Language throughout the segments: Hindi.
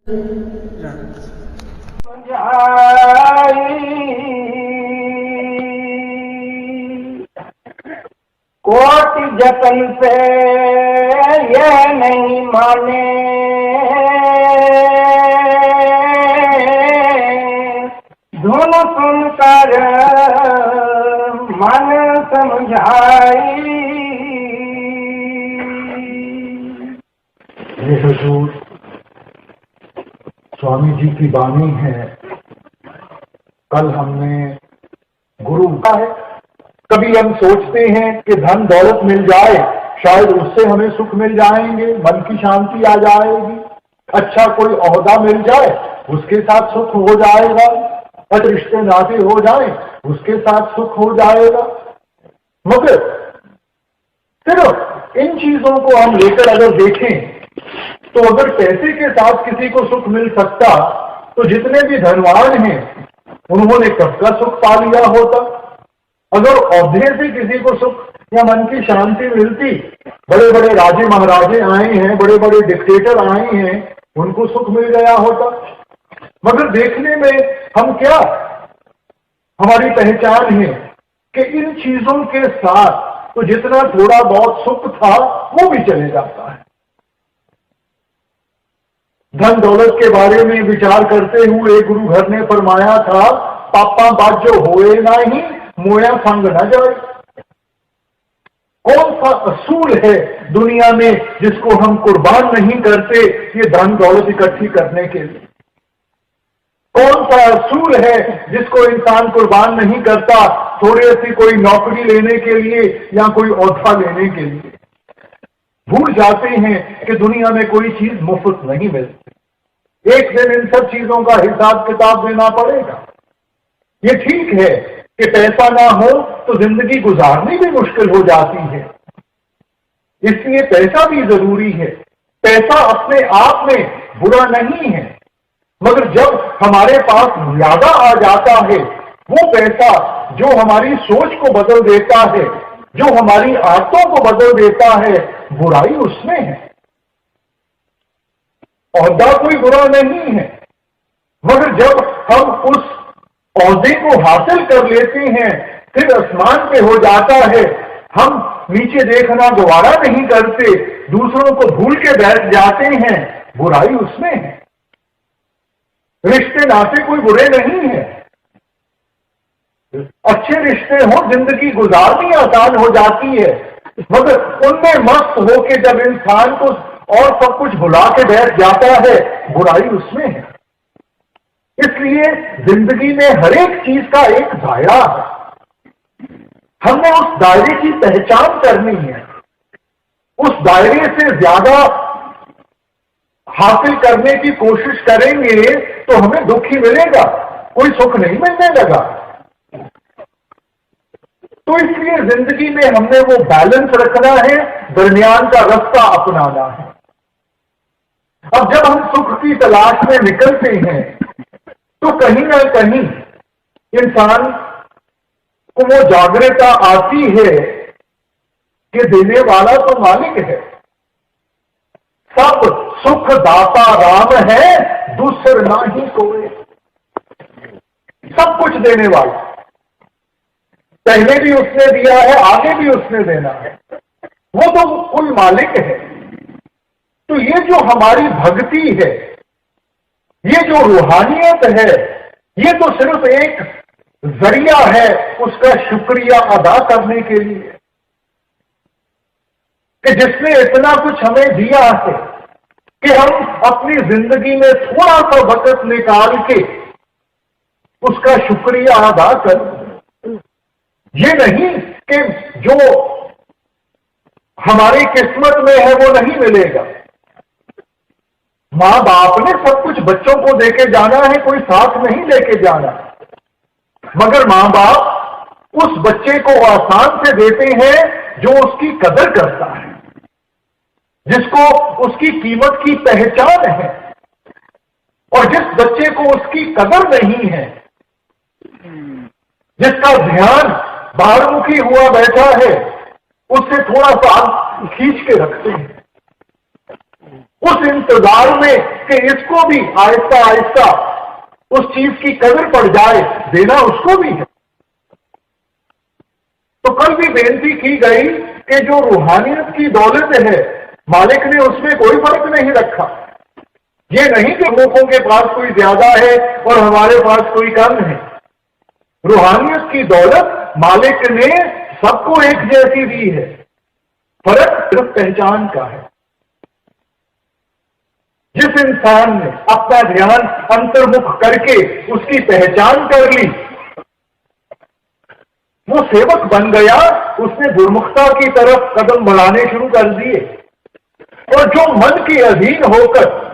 कोटि जतन पे ये नहीं माने, धुन सुनकर मन समझाई। ये हुजूर स्वामी जी की वाणी है। कल हमने गुरु का है। कभी हम सोचते हैं कि धन दौलत मिल जाए, शायद उससे हमें सुख मिल जाएंगे, मन की शांति आ जाएगी। अच्छा कोई ओहदा मिल जाए, उसके साथ सुख हो जाएगा। अच्छे रिश्ते नाते हो जाए, उसके साथ सुख हो जाएगा। मगर सिर्फ इन चीजों को हम लेकर अगर देखें तो अगर पैसे के साथ किसी को सुख मिल सकता तो जितने भी धनवान हैं उन्होंने कब का सुख पा लिया होता। अगर औहदे से किसी को सुख या मन की शांति मिलती, बड़े बड़े राजे महाराजे आए हैं, बड़े बड़े डिक्टेटर आए हैं, उनको सुख मिल गया होता। मगर देखने में हम क्या, हमारी पहचान है कि इन चीजों के साथ तो जितना थोड़ा बहुत सुख था वो भी चले जाता है। धन दौलत के बारे में विचार करते हुए गुरु घर ने फरमाया था, पापा बाजो होए नहीं, मोया संग न जाए। कौन सा असूल है दुनिया में जिसको हम कुर्बान नहीं करते ये धन दौलत इकट्ठी करने के लिए? कौन सा असूल है जिसको इंसान कुर्बान नहीं करता थोड़ी सी कोई नौकरी लेने के लिए या कोई ओहदा लेने के लिए? भूल जाते हैं कि दुनिया में कोई चीज मुफ्त नहीं मिलती। एक दिन इन सब चीजों का हिसाब किताब देना पड़ेगा। ये ठीक है कि पैसा ना हो तो जिंदगी गुजारनी भी मुश्किल हो जाती है, इसलिए पैसा भी जरूरी है। पैसा अपने आप में बुरा नहीं है, मगर जब हमारे पास ज्यादा आ जाता है, वो पैसा जो हमारी सोच को बदल देता है, जो हमारी आदतों को बदल देता है, बुराई उसमें है। ओहदा कोई बुरा नहीं है, मगर जब हम उस ओहदे को हासिल कर लेते हैं, फिर आसमान पे हो जाता है, हम नीचे देखना दोबारा नहीं करते, दूसरों को भूल के बैठ जाते हैं, बुराई उसमें है। रिश्ते नाते कोई बुरे नहीं है, अच्छे रिश्ते हो जिंदगी गुजारनी आसान हो जाती है, मगर उनमें मस्त होके जब इंसान को और सब कुछ भुला के बैठ जाता है, बुराई उसमें है। इसलिए जिंदगी में हर एक चीज का एक दायरा है। हमने उस दायरे की पहचान करनी है। उस दायरे से ज्यादा हासिल करने की कोशिश करेंगे तो हमें दुख ही मिलेगा, कोई सुख नहीं मिलने लगा। तो इसलिए जिंदगी में हमने वो बैलेंस रखना है, दरमियान का रास्ता अपनाना है। अब जब हम सुख की तलाश में निकलते हैं तो कहीं ना कहीं इंसान को वो जागरूकता आती है कि देने वाला तो मालिक है, सब सुख दाता राम है, दूसर ना ही कोई। सब कुछ देने वाला, पहले भी उसने दिया है, आगे भी उसने देना है, वो तो कुल मालिक है। तो ये जो हमारी भक्ति है, ये जो रूहानियत है, ये तो सिर्फ एक जरिया है उसका शुक्रिया अदा करने के लिए कि जिसने इतना कुछ हमें दिया है कि हम अपनी जिंदगी में थोड़ा सा वक्त निकाल के उसका शुक्रिया अदा कर। ये नहीं कि जो हमारी किस्मत में है वो नहीं मिलेगा। मां बाप ने सब कुछ बच्चों को देके जाना है, कोई साथ नहीं लेके जाना, मगर मां बाप उस बच्चे को आसान से देते हैं जो उसकी कदर करता है, जिसको उसकी कीमत की पहचान है। और जिस बच्चे को उसकी कदर नहीं है, जिसका ध्यान बाहरमुखी हुआ बैठा है, उससे थोड़ा सा खींच के रखते हैं। उस इंतजार में कि इसको भी आहिस्ता आहिस्ता उस चीज की कदर पड़ जाए, देना उसको भी है। तो कल भी बेनती की गई कि जो रूहानियत की दौलत है, मालिक ने उसमें कोई फर्क नहीं रखा। ये नहीं कि लोगों के पास कोई ज्यादा है और हमारे पास कोई कम है। रूहानियत की दौलत मालिक ने सबको एक जैसी दी है, फर्क सिर्फ पहचान का है। जिस इंसान ने अपना ध्यान अंतर्मुख करके उसकी पहचान कर ली, वो सेवक बन गया, उसने गुरमुखता की तरफ कदम बढ़ाने शुरू कर दिए। और जो मन के अधीन होकर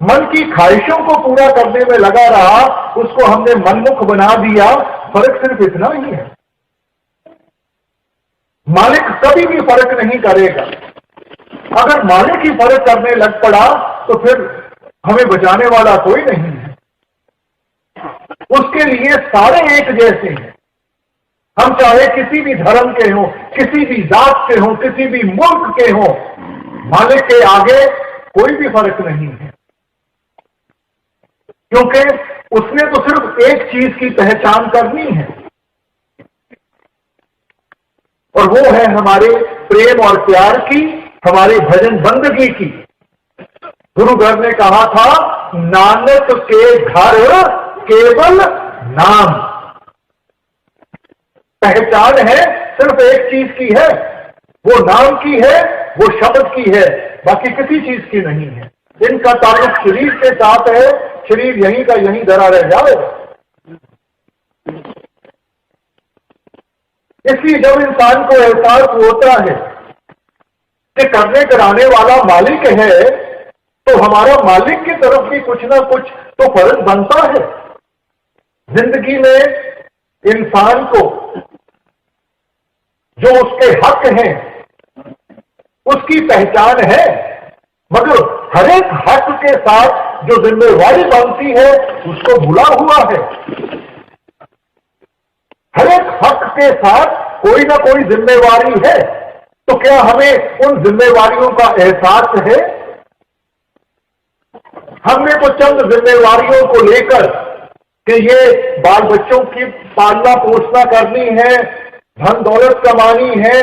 मन की ख्वाहिशों को पूरा करने में लगा रहा, उसको हमने मनमुख बना दिया। फर्क सिर्फ इतना ही है। मालिक कभी भी फर्क नहीं करेगा। अगर मालिक ही फर्क करने लग पड़ा तो फिर हमें बचाने वाला कोई नहीं है। उसके लिए सारे एक जैसे हैं। हम चाहे किसी भी धर्म के हों, किसी भी जात के हों, किसी भी मुल्क के हों, मालिक के आगे कोई भी फर्क नहीं है। क्योंकि उसने तो सिर्फ एक चीज की पहचान करनी है, और वो है हमारे प्रेम और प्यार की, हमारे भजन बंदगी की। गुरु घर ने कहा था, नानक के घर केवल नाम। पहचान है सिर्फ एक चीज की है, वो नाम की है, वो शब्द की है, बाकी किसी चीज की नहीं है। इनका ताल्लुक शरीर के साथ है, शरीर यहीं का यहीं धरा रह जाएगा। इसलिए जब इंसान को एहसास होता है कि करने कराने वाला मालिक है, तो हमारा मालिक की तरफ भी कुछ ना कुछ तो फर्ज बनता है। जिंदगी में इंसान को जो उसके हक हैं उसकी पहचान है, मगर हर एक हक के साथ जो जिम्मेवारी बनती है उसको भूला हुआ है। हर एक हक के साथ कोई ना कोई जिम्मेवारी है, तो क्या हमें उन जिम्मेवारियों का एहसास है? हमने तो चंद जिम्मेवारियों को लेकर कि ये बाल बच्चों की पालना पोषणा करनी है, धन दौलत कमानी है,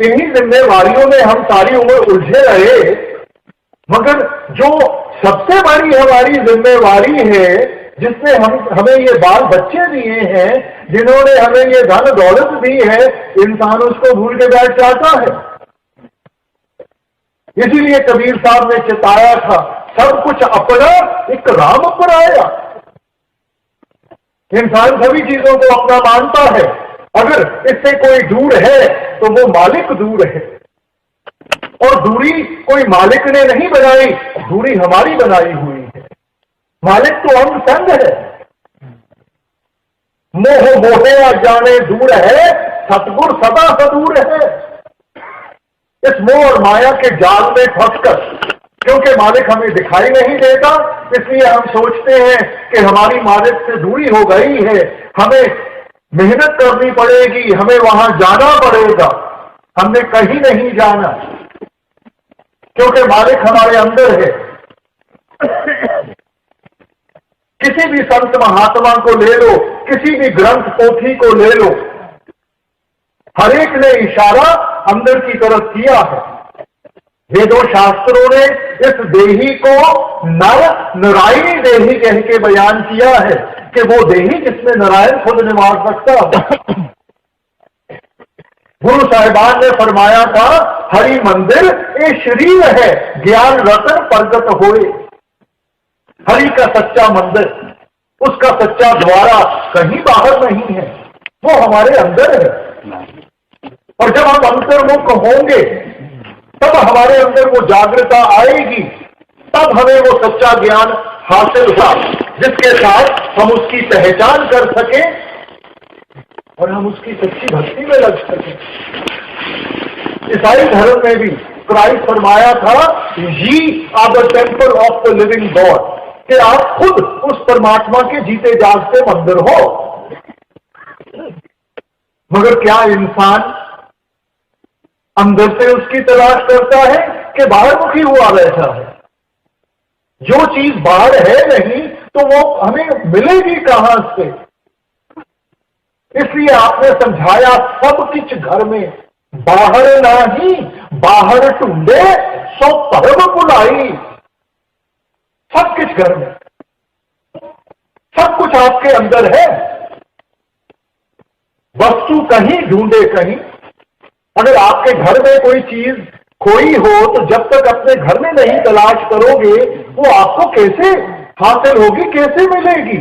इन्हीं जिम्मेवारियों में हम सारी उम्र उलझे रहे। मगर जो सबसे बड़ी हमारी जिम्मेवारी है, जिसने हमें ये बाल बच्चे दिए हैं, जिन्होंने हमें ये धन दौलत दी है, इंसान उसको भूल के बैठ जाता है। इसीलिए कबीर साहब ने चिताया था, सब कुछ अपना एक राम पर आया। इंसान सभी चीजों को अपना मानता है। अगर इससे कोई दूर है तो वो मालिक दूर है, और दूरी कोई मालिक ने नहीं बनाई, दूरी हमारी बनाई हुई है। मालिक तो अंग संग है। मोह मोहे अजाने दूर है, सतगुर सदा सदूर है। इस मोह और माया के जाल में फंसकर, क्योंकि मालिक हमें दिखाई नहीं देता, इसलिए हम सोचते हैं कि हमारी मालिक से दूरी हो गई है, हमें मेहनत करनी पड़ेगी, हमें वहां जाना पड़ेगा। हमने कहीं नहीं जाना, क्योंकि मालिक हमारे अंदर है। किसी भी संत महात्मा को ले लो, किसी भी ग्रंथ पोथी को ले लो, हर एक ने इशारा अंदर की तरफ किया है। वेदों शास्त्रों ने इस देही को नारायणी देही कह के बयान किया है कि वो देही जिसमें नारायण खुद निवास सकता है। गुरु साहिबान ने फरमाया था, हरि मंदिर ये शरीर है, ज्ञान रतन प्रगट होए। हरि का सच्चा मंदिर, उसका सच्चा द्वारा कहीं बाहर नहीं है, वो हमारे अंदर है। और जब हम अंतर्मुख होंगे तब हमारे अंदर वो जागृता आएगी, तब हमें वो सच्चा ज्ञान हासिल होगा, जिसके साथ हम उसकी पहचान कर सकें और हम उसकी सच्ची भक्ति में लग सकें। ईसाई धर्म में भी क्राइस्ट फरमाया था, ye are the temple of the living God, कि आप खुद उस परमात्मा के जीते जागते मंदिर हो। मगर क्या इंसान अंदर से उसकी तलाश करता है? कि बाहरमुखी हुआ बैठा है। जो चीज बाहर है नहीं तो वो हमें मिलेगी कहां से? इसलिए आपने समझाया सब कुछ घर में, बाहर नहीं बाहर ढूंढे सो परब बुलाई। सब कुछ घर में, सब कुछ आपके अंदर है। वस्तु कहीं ढूंढे कहीं। अगर आपके घर में कोई चीज खोई हो तो जब तक अपने घर में नहीं तलाश करोगे वो आपको कैसे हासिल होगी, कैसे मिलेगी?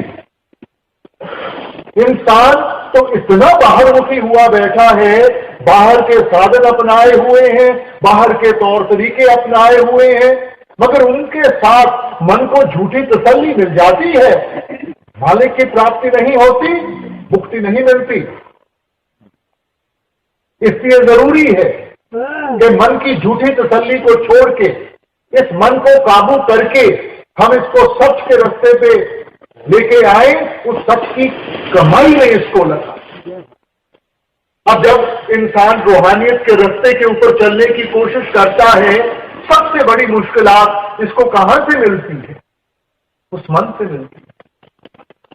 इंसान तो इतना बाहरमुखी हुआ बैठा है, बाहर के साधन अपनाए हुए हैं, बाहर के तौर तरीके अपनाए हुए हैं, मगर उनके साथ मन को झूठी तसल्ली मिल जाती है, मालिक की प्राप्ति नहीं होती, मुक्ति नहीं मिलती। इसलिए जरूरी है कि मन की झूठी तसल्ली को छोड़ के इस मन को काबू करके हम इसको सच के रास्ते पे लेके आए, उस सच की कमाई में इसको लगा। अब जब इंसान रूहानियत के रास्ते के ऊपर चलने की कोशिश करता है, सबसे बड़ी मुश्किलात इसको कहां से मिलती है? उस मन से मिलती है,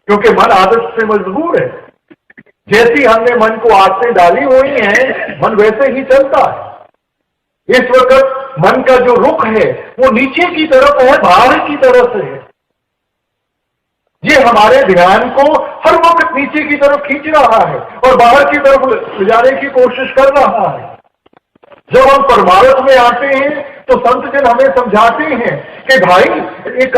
क्योंकि मन आदत से मजबूर है। जैसी हमने मन को आदतें डाली हुई हैं, मन वैसे ही चलता है। इस वक्त मन का जो रुख है वो नीचे की तरफ है, बाहर की तरफ है। ये हमारे ध्यान को हर वक्त नीचे की तरफ खींच रहा है और बाहर की तरफ ले जाने की कोशिश कर रहा है। जब हम परमार्थ में आते हैं तो संत जन हमें समझाते हैं कि भाई एक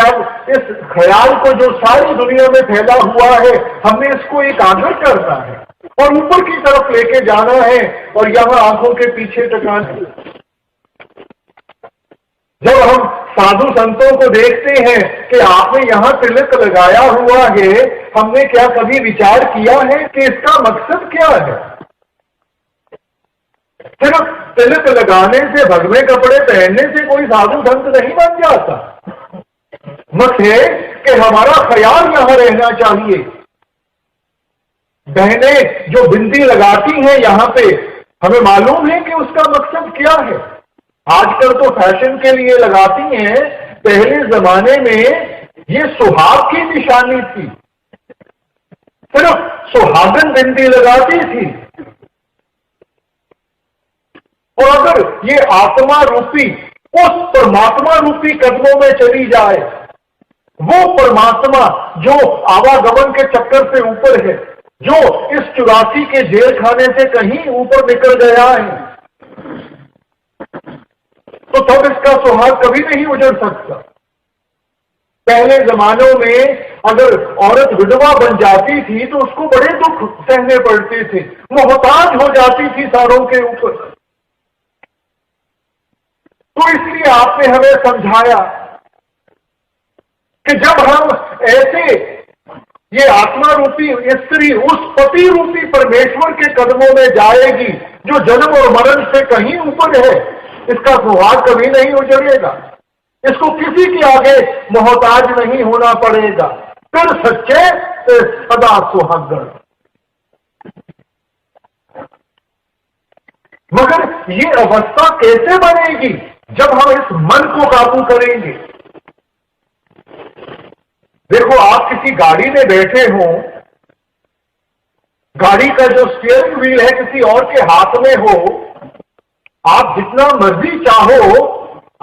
इस ख्याल को जो सारी दुनिया में फैला हुआ है, हमने इसको एकाग्र करना है और ऊपर की तरफ लेके जाना है और यहां आंखों के पीछे टकाना है। जब हम साधु संतों को देखते हैं कि आपने यहां तिलक लगाया हुआ है, हमने क्या कभी विचार किया है कि इसका मकसद क्या है? सिर्फ तिलक लगाने से, भगवे कपड़े पहनने से कोई साधु संत नहीं बन जाता। मत है कि हमारा ख्याल यहां रहना चाहिए। बहनें जो बिंदी लगाती हैं यहां पे, हमें मालूम है कि उसका मकसद क्या है। आजकल तो फैशन के लिए लगाती हैं, पहले जमाने में ये सुहाग की निशानी थी, सिर्फ सुहागन बिंदी लगाती थी। और अगर ये आत्मा रूपी उस परमात्मा रूपी कदमों में चली जाए, वो परमात्मा जो आवागमन के चक्कर से ऊपर है, जो इस 84 के जेल खाने से कहीं ऊपर निकल गया है, तो तब इसका सुहाग कभी नहीं उजड़ सकता। पहले जमानों में अगर औरत विधवा बन जाती थी तो उसको बड़े दुख सहने पड़ते थे, मोहताज हो जाती थी सारों के ऊपर। तो इसलिए आपने हमें समझाया कि जब हम ऐसे ये आत्मा रूपी स्त्री उस पति रूपी परमेश्वर के कदमों में जाएगी जो जन्म और मरण से कहीं ऊपर है, इसका सुहाग कभी नहीं उजड़ेगा। इसको किसी के आगे मोहताज नहीं होना पड़ेगा। फिर सच्चे सदा सुहागण। मगर ये अवस्था कैसे बनेगी? जब हम इस मन को काबू करेंगे। देखो, आप किसी गाड़ी में बैठे हो, गाड़ी का जो स्टीयरिंग व्हील है किसी और के हाथ में हो, आप जितना मर्जी चाहो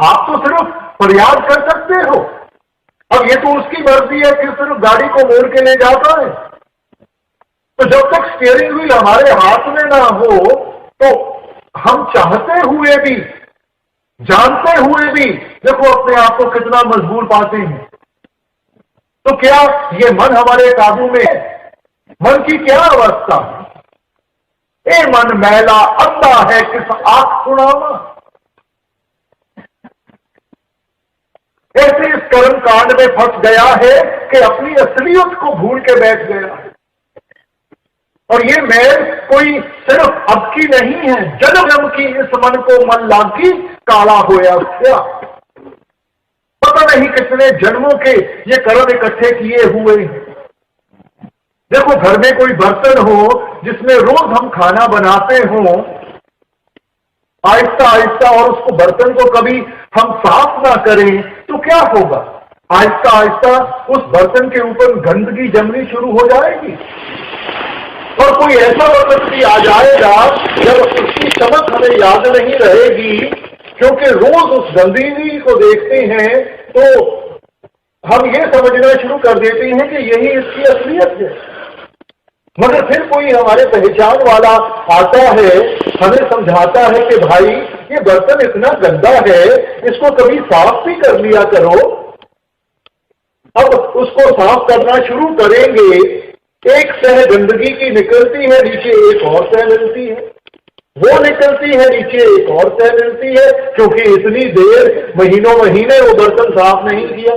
आप तो सिर्फ फरियाद कर सकते हो। अब ये तो उसकी मर्जी है कि सिर्फ गाड़ी को मोड़ के ले जाता है। तो जब तक स्टीयरिंग व्हील हमारे हाथ में ना हो तो हम चाहते हुए भी, जानते हुए भी, देखो अपने आप को कितना मजबूर पाते हैं। तो क्या ये मन हमारे काबू में है? मन की क्या अवस्था है? ए मन मैला अंधा है किस आंख सुनावा। ऐसे इस कर्म कांड में फंस गया है कि अपनी असलियत को भूल के बैठ गया है। और ये मैल कोई सिर्फ अब की नहीं है, जन्म जन्म की इस मन को मन लागी काला होया क्या। पता नहीं कितने जन्मों के ये कर्म इकट्ठे किए हुए हैं। देखो, घर में कोई बर्तन हो जिसमें रोज हम खाना बनाते हो, आहिस्ता आहिस्ता, और उसको बर्तन को कभी हम साफ ना करें तो क्या होगा? आहिस्ता आहिस्ता उस बर्तन के ऊपर गंदगी जमनी शुरू हो जाएगी और कोई ऐसा वक्त भी आ जाएगा जब उसकी चमक हमें याद नहीं रहेगी, क्योंकि रोज उस गंदगी को देखते हैं तो हम ये समझना शुरू कर देते हैं कि यही इसकी असलियत है। मगर फिर कोई हमारे पहचान वाला आता है, हमें समझाता है कि भाई ये बर्तन इतना गंदा है, इसको कभी साफ भी कर लिया करो। अब उसको साफ करना शुरू करेंगे, एक सह गंदगी की निकलती है, नीचे एक और सह मिलती है, वो निकलती है, नीचे एक और सह मिलती है, क्योंकि इतनी देर महीनों महीने वो बर्तन साफ नहीं किया।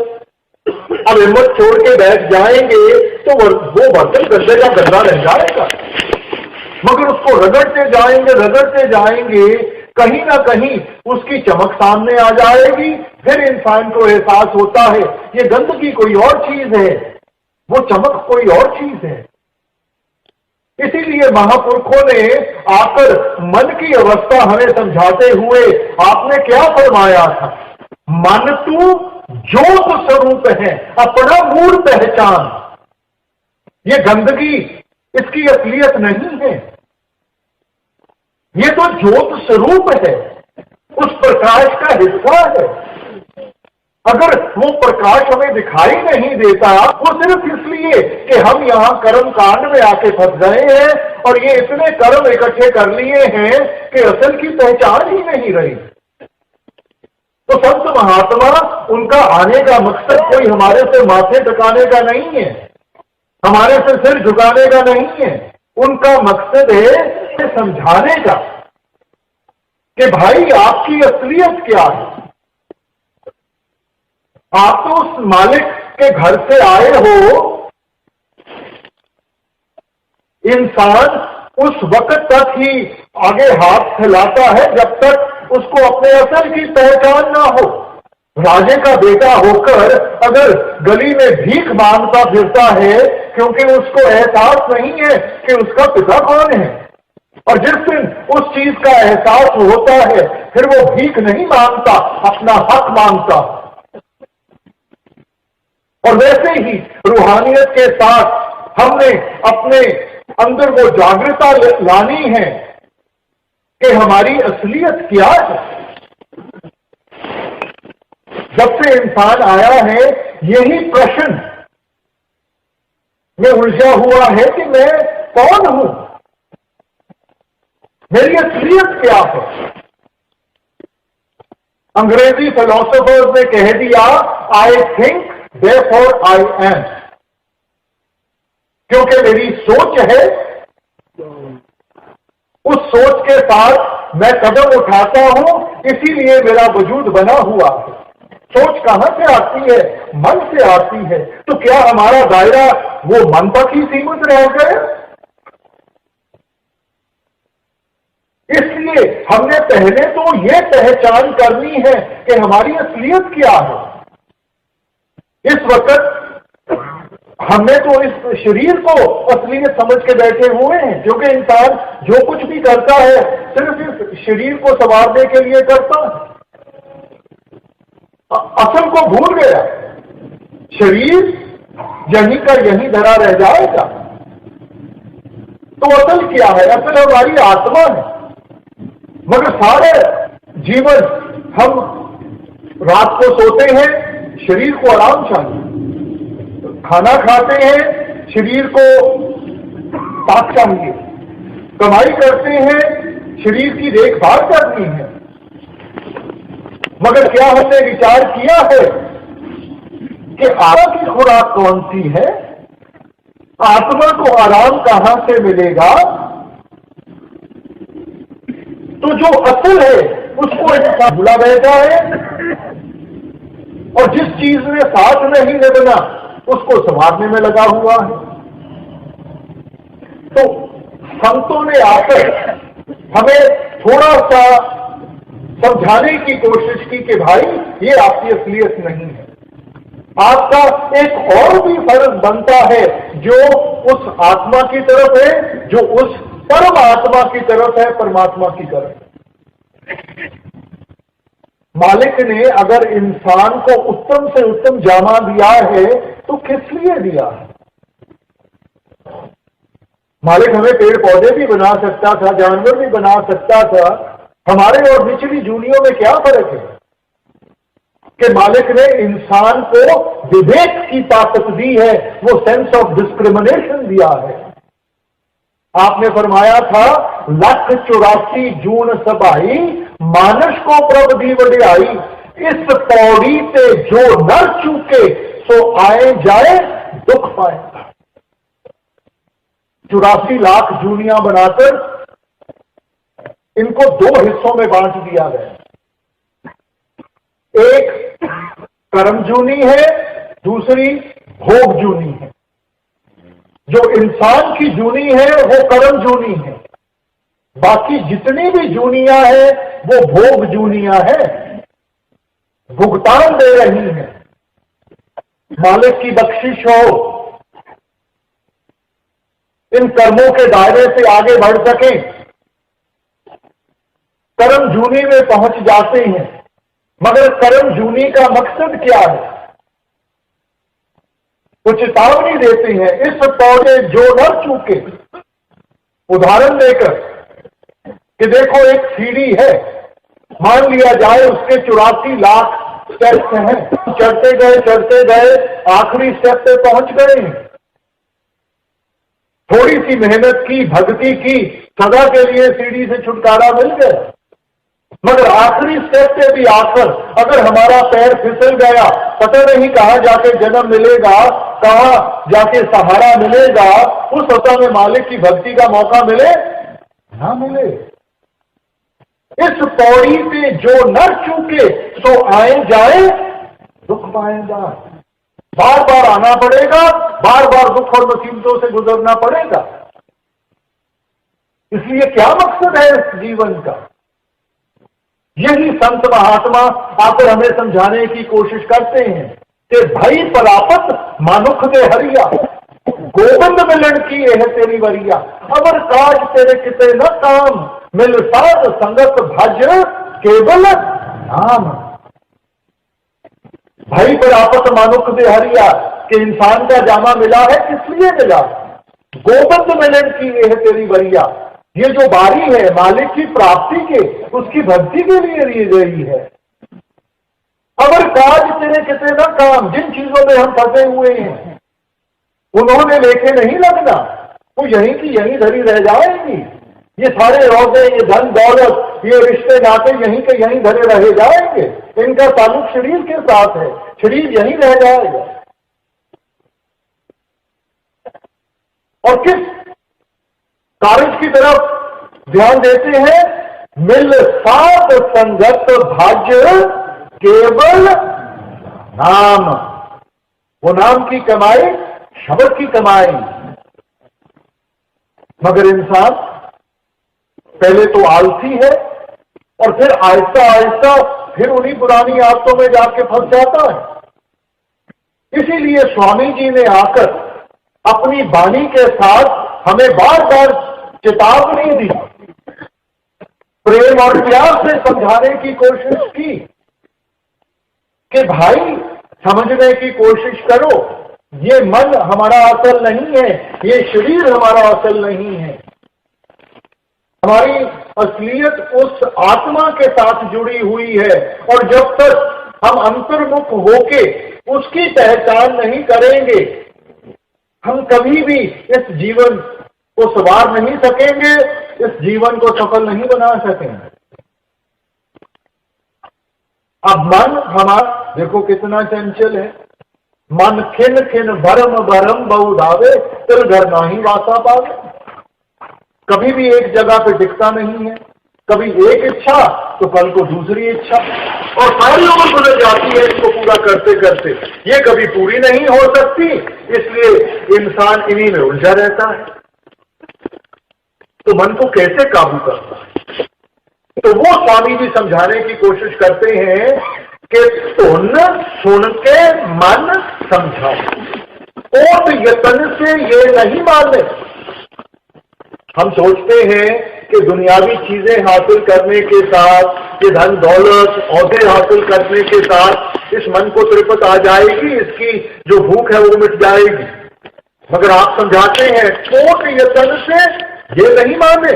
अब हिम्मत छोड़ के बैठ जाएंगे तो वो बर्तन गंदे का गंदा रह जाएगा। मगर उसको रगड़ते जाएंगे, कहीं ना कहीं उसकी चमक सामने आ जाएगी। फिर इंसान को एहसास होता है ये गंदगी कोई और चीज है, वो चमक कोई और चीज है। इसीलिए महापुरुषों ने आकर मन की अवस्था हमें समझाते हुए आपने क्या फरमाया था? मन तू ज्योत स्वरूप है, अपना मूल पहचान। ये गंदगी इसकी असलियत नहीं है, ये तो ज्योत स्वरूप है, उस प्रकाश का हिस्सा है। अगर वो प्रकाश हमें दिखाई नहीं देता, वो सिर्फ इसलिए कि हम यहां कर्म कांड में आके फंस गए हैं और ये इतने कर्म इकट्ठे कर लिए हैं कि असल की पहचान ही नहीं रही। तो संत महात्मा, उनका आने का मकसद कोई हमारे से माथे टिकाने का नहीं है, हमारे से सिर झुकाने का नहीं है। उनका मकसद है समझाने का कि भाई आपकी असलियत क्या है। आप तो उस मालिक के घर से आए हो। इंसान उस वक्त तक ही आगे हाथ फैलाता है जब तक उसको अपने असल की पहचान ना हो। राजे का बेटा होकर अगर गली में भीख मांगता फिरता है क्योंकि उसको एहसास नहीं है कि उसका पिता कौन है, और जिस दिन उस चीज का एहसास होता है फिर वो भीख नहीं मांगता, अपना हक मांगता। और वैसे ही रूहानियत के साथ हमने अपने अंदर वो जागृता लानी है कि हमारी असलियत क्या है। जब से इंसान आया है यही प्रश्न में उलझा हुआ है कि मैं कौन हूं, मेरी असलियत क्या है। अंग्रेजी फिलोसोफर्स ने कह दिया I think therefore I am, क्योंकि मेरी सोच है, उस सोच के साथ मैं कदम उठाता हूं, इसीलिए मेरा वजूद बना हुआ है। सोच कहां से आती है? मन से आती है। तो क्या हमारा दायरा वो मन तक ही सीमित रह गया? इसलिए हमने पहले तो ये पहचान करनी है कि हमारी असलियत क्या है। इस वक्त हमने तो इस शरीर को असलियत समझ के बैठे हुए हैं, क्योंकि इंसान जो कुछ भी करता है सिर्फ इस शरीर को संवारने के लिए करता है, असल को भूल गया। शरीर यहीं का यहीं धरा रह जाएगा। तो असल क्या है? असल हमारी आत्मा है। मगर सारे जीवन हम रात को सोते हैं, शरीर को आराम चाहिए, खाना खाते हैं, शरीर को ताकत चाहिए, कमाई करते हैं, शरीर की देखभाल करनी है। मगर क्या हमने विचार किया है कि आत्मा की खुराक कौन सी है? आत्मा को आराम कहां से मिलेगा? तो जो असल है उसको इंसान भुला बैठा है, और जिस चीज में साथ नहीं निभना उसको संभालने में लगा हुआ है। तो संतों ने आकर हमें थोड़ा सा समझाने की कोशिश की कि भाई ये आपकी असलियत नहीं है। आपका एक और भी फर्ज बनता है जो उस आत्मा की तरफ है, जो उस परम आत्मा की तरफ है, परमात्मा की तरफ। मालिक ने अगर इंसान को उत्तम से उत्तम जामा दिया है तो किस लिए दिया है? मालिक हमें पेड़ पौधे भी बना सकता था, जानवर भी बना सकता था। हमारे और निचली जूनियों में क्या फर्क है कि मालिक ने इंसान को विवेक की ताकत दी है, वो सेंस ऑफ डिस्क्रिमिनेशन दिया है। आपने फरमाया था 184 जून सभाई मानस को प्रभ दी वडियाई, इस पौड़ी से जो नर चूके सो आए जाए दुख पाएगा। 84 लाख जूनियां बनाकर इनको 2 हिस्सों में बांट दिया गया। एक कर्म जूनी है, दूसरी भोग जूनी है। जो इंसान की जूनी है वो कर्म जूनी है, बाकी जितनी भी जूनियां हैं वो भोग जूनियां हैं, भुगतान दे रही हैं। मालिक की बख्शिश हो, इन कर्मों के दायरे से आगे बढ़ सकें, कर्म जूनी में पहुंच जाते हैं। मगर कर्म जूनी का मकसद क्या है? वो चेतावनी देते हैं, इस पौधे जो न चूके। उदाहरण देकर कि देखो एक सीढ़ी है, मान लिया जाए उसके 84 लाख स्टेप्स हैं, चढ़ते गए आखिरी स्टेप पे पहुंच गए हैं। थोड़ी सी मेहनत की, भक्ति की, सदा के लिए सीढ़ी से छुटकारा मिल गया। मगर आखिरी स्टेप पे भी आकर अगर हमारा पैर फिसल गया, पता नहीं कहां जाके जन्म मिलेगा, कहां जाके सहारा मिलेगा, उस अवसर में मालिक की भक्ति का मौका मिले ना मिले। इस पौड़ी पे जो न चूके सो आए जाए दुख पाएगा। बार बार आना पड़ेगा, बार बार दुख और मुसीबतों से गुजरना पड़ेगा। इसलिए क्या मकसद है इस जीवन का? यही संत महात्मा आकर हमें समझाने की कोशिश करते हैं कि भाई परापत मानुख दे हरिया, गोविंद मिलन की यह तेरी वरिया, अबर काज तेरे किते न काम, मिल साध संगत भज केवल नाम। भाई परापत मानुख दे हरिया कि इंसान का जामा मिला है, किस लिए मिला? गोविंद मिलन की यह तेरी वरिया, ये जो बारी है मालिक की प्राप्ति के, उसकी भक्ति के लिए ली गई है। अगर काज तेरे कितने ना काम, जिन चीजों में हम फंसे हुए हैं उन्होंने लेके नहीं लगना, वो यहीं की यहीं धरी रह जाएंगी। ये सारे रौदे, ये धन दौलत, ये रिश्ते नाते यहीं के यहीं धरे रह जाएंगे। इनका ताल्लुक शरीर के साथ है, शरीर यहीं रह जाएगा। और किस कार्य की तरफ ध्यान देते हैं? मिल साध संगत भज केवल नाम। वो नाम की कमाई, शब्द की कमाई। मगर इंसान पहले तो आलसी है और फिर आहिस्ता आहिस्ता फिर उन्हीं पुरानी आदतों में जाके फंस जाता है। इसीलिए स्वामी जी ने आकर अपनी वाणी के साथ हमें बार बार चेतावनी दी, प्रेम और प्यार से समझाने की कोशिश की कि भाई समझने की कोशिश करो, ये मन हमारा असल नहीं है, ये शरीर हमारा असल नहीं है। हमारी असलियत उस आत्मा के साथ जुड़ी हुई है, और जब तक हम अंतर्मुख होके उसकी पहचान नहीं करेंगे, हम कभी भी इस जीवन को संवार नहीं सकेंगे, इस जीवन को सफल नहीं बना सकेंगे। अब मन हमारा देखो कितना चंचल है। मन खिन खिन भरम भरम बहुधावे, तिल घर नाही वासा पावे। कभी भी एक जगह पे टिकता नहीं है, कभी एक इच्छा तो कल को दूसरी इच्छा, और सारी उम्र गुजर जाती है इसको पूरा करते करते। ये कभी पूरी नहीं हो सकती, इसलिए इंसान इन्हीं में उलझा रहता है। तो मन को कैसे काबू करना है? तो वो स्वामी जी समझाने की कोशिश करते हैं कि सुन के मन समझाओ, ओट यतन से ये नहीं माने। हम सोचते हैं कि दुनियावी चीजें हासिल करने के साथ, ये धन दौलत औहदे हासिल करने के साथ इस मन को तृप्त आ जाएगी, इसकी जो भूख है वो मिट जाएगी। मगर आप समझाते हैं कोट यतन से ये नहीं माने,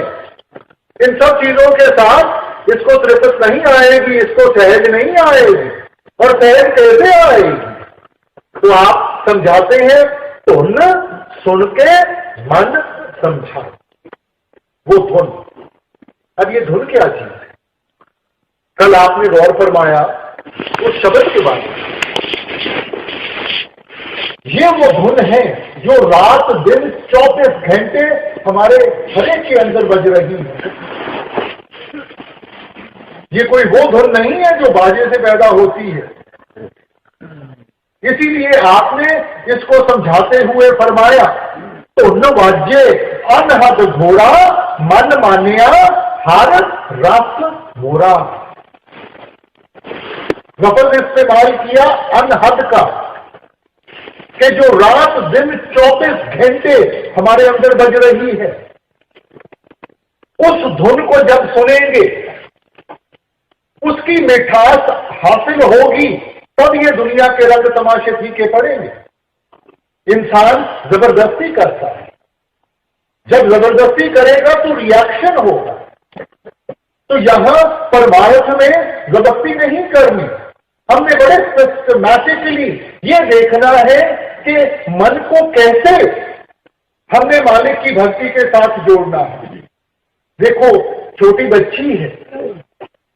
इन सब चीजों के साथ इसको तृप्त नहीं आएगी, इसको सहज नहीं आएगी। और सहज कैसे आएगी? तो आप समझाते हैं धुन सुन के मन समझा, वो धुन। अब ये धुन क्या चीज है? कल आपने गौर फरमाया उस शब्द के बारे में, ये वो धुन है जो रात दिन 24 घंटे हमारे हृदय के अंदर बज रही है। ये कोई वो धुन नहीं है जो बाजे से पैदा होती है। इसीलिए आपने इसको समझाते हुए फरमाया धुन वाजे अनहद घोड़ा मन मानिया हर रस मोरा। लफ्ज इस्तेमाल किया अनहद का, कि जो रात दिन 24 घंटे हमारे अंदर बज रही है, उस धुन को जब सुनेंगे उसकी मिठास हासिल होगी, तब ये दुनिया के रंग तमाशे फीके पड़ेंगे। इंसान जबरदस्ती करता है, जब जबरदस्ती करेगा तो रिएक्शन होगा। तो यहां परमार्थ में जबरदस्ती नहीं करनी, हमने बड़े सिस्टमैटिकली ये देखना है कि मन को कैसे हमने मालिक की भक्ति के साथ जोड़ना है। देखो छोटी बच्ची है,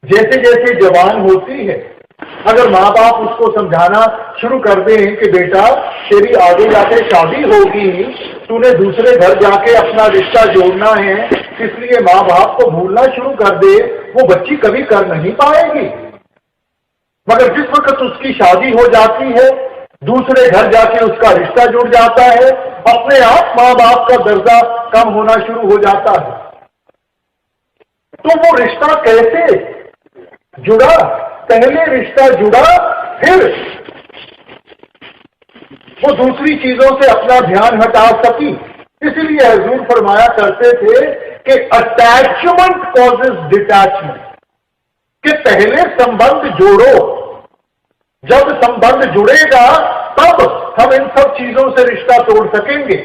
जैसे जैसे जवान होती है, अगर माँ बाप उसको समझाना शुरू कर दें कि बेटा तेरी आगे जाके शादी होगी, तूने दूसरे घर जाके अपना रिश्ता जोड़ना है, इसलिए माँ बाप को भूलना शुरू कर दे, वो बच्ची कभी कर नहीं पाएगी। मगर जिस वक्त उसकी शादी हो जाती है, दूसरे घर जाके उसका रिश्ता जुड़ जाता है, अपने आप माँ बाप का दर्जा कम होना शुरू हो जाता है। तो वो रिश्ता कैसे जुड़ा? पहले रिश्ता जुड़ा, फिर वो दूसरी चीजों से अपना ध्यान हटा सकी। इसलिए हुजूर फरमाया करते थे कि अटैचमेंट कॉजेज डिटैचमेंट, कि पहले संबंध जोड़ो, जब संबंध जुड़ेगा तब हम इन सब चीजों से रिश्ता तोड़ सकेंगे।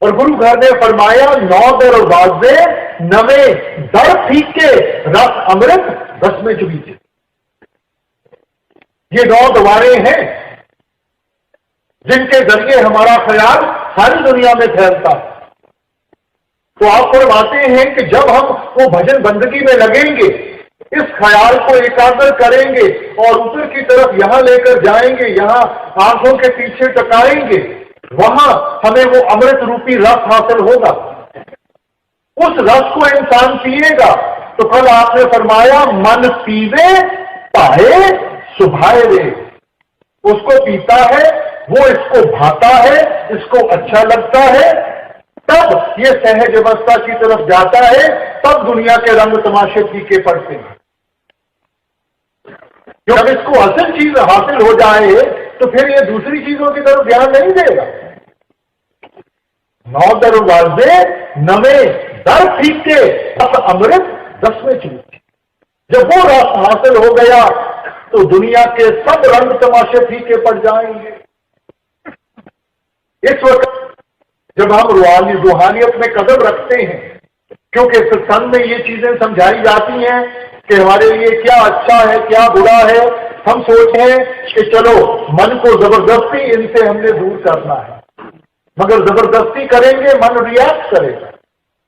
और गुरु घर ने फरमाया 9 दरवाजे नवे दर फीके रस अमृत 10 में चुबीचे। ये 9 द्वारे हैं जिनके जरिए हमारा ख्याल सारी दुनिया में फैलता है। तो आप फरमाते हैं कि जब हम वो भजन बंदगी में लगेंगे, इस ख्याल को एकाग्र करेंगे और ऊपर की तरफ यहां लेकर जाएंगे, यहां आंखों के पीछे टकाएंगे, वहां हमें वो अमृत रूपी रस हासिल होगा। उस रस को इंसान पिएगा तो कल आपने फरमाया मन पीवे पाए सुभाए रे, उसको पीता है, वो इसको भाता है, इसको अच्छा लगता है, तब ये सहज अवस्था की तरफ जाता है, तब दुनिया के रंग तमाशे फीके पड़ते हैं। जब इसको असल चीज हासिल हो जाए तो फिर ये दूसरी चीजों की तरफ ध्यान नहीं देगा। 9 दरवाजे नवे दर फीके रस अमृत 10 में चुबीचे। जब वो रस हासिल हो गया तो दुनिया के सब रंग तमाशे फीके पड़ जाएंगे। इस वक्त जब हम रूहानियत में कदम रखते हैं, क्योंकि सत्संग में ये चीजें समझाई जाती हैं कि हमारे लिए क्या अच्छा है क्या बुरा है, हम सोचते हैं कि चलो मन को जबरदस्ती इनसे हमने दूर करना है, मगर जबरदस्ती करेंगे मन रिएक्ट करेगा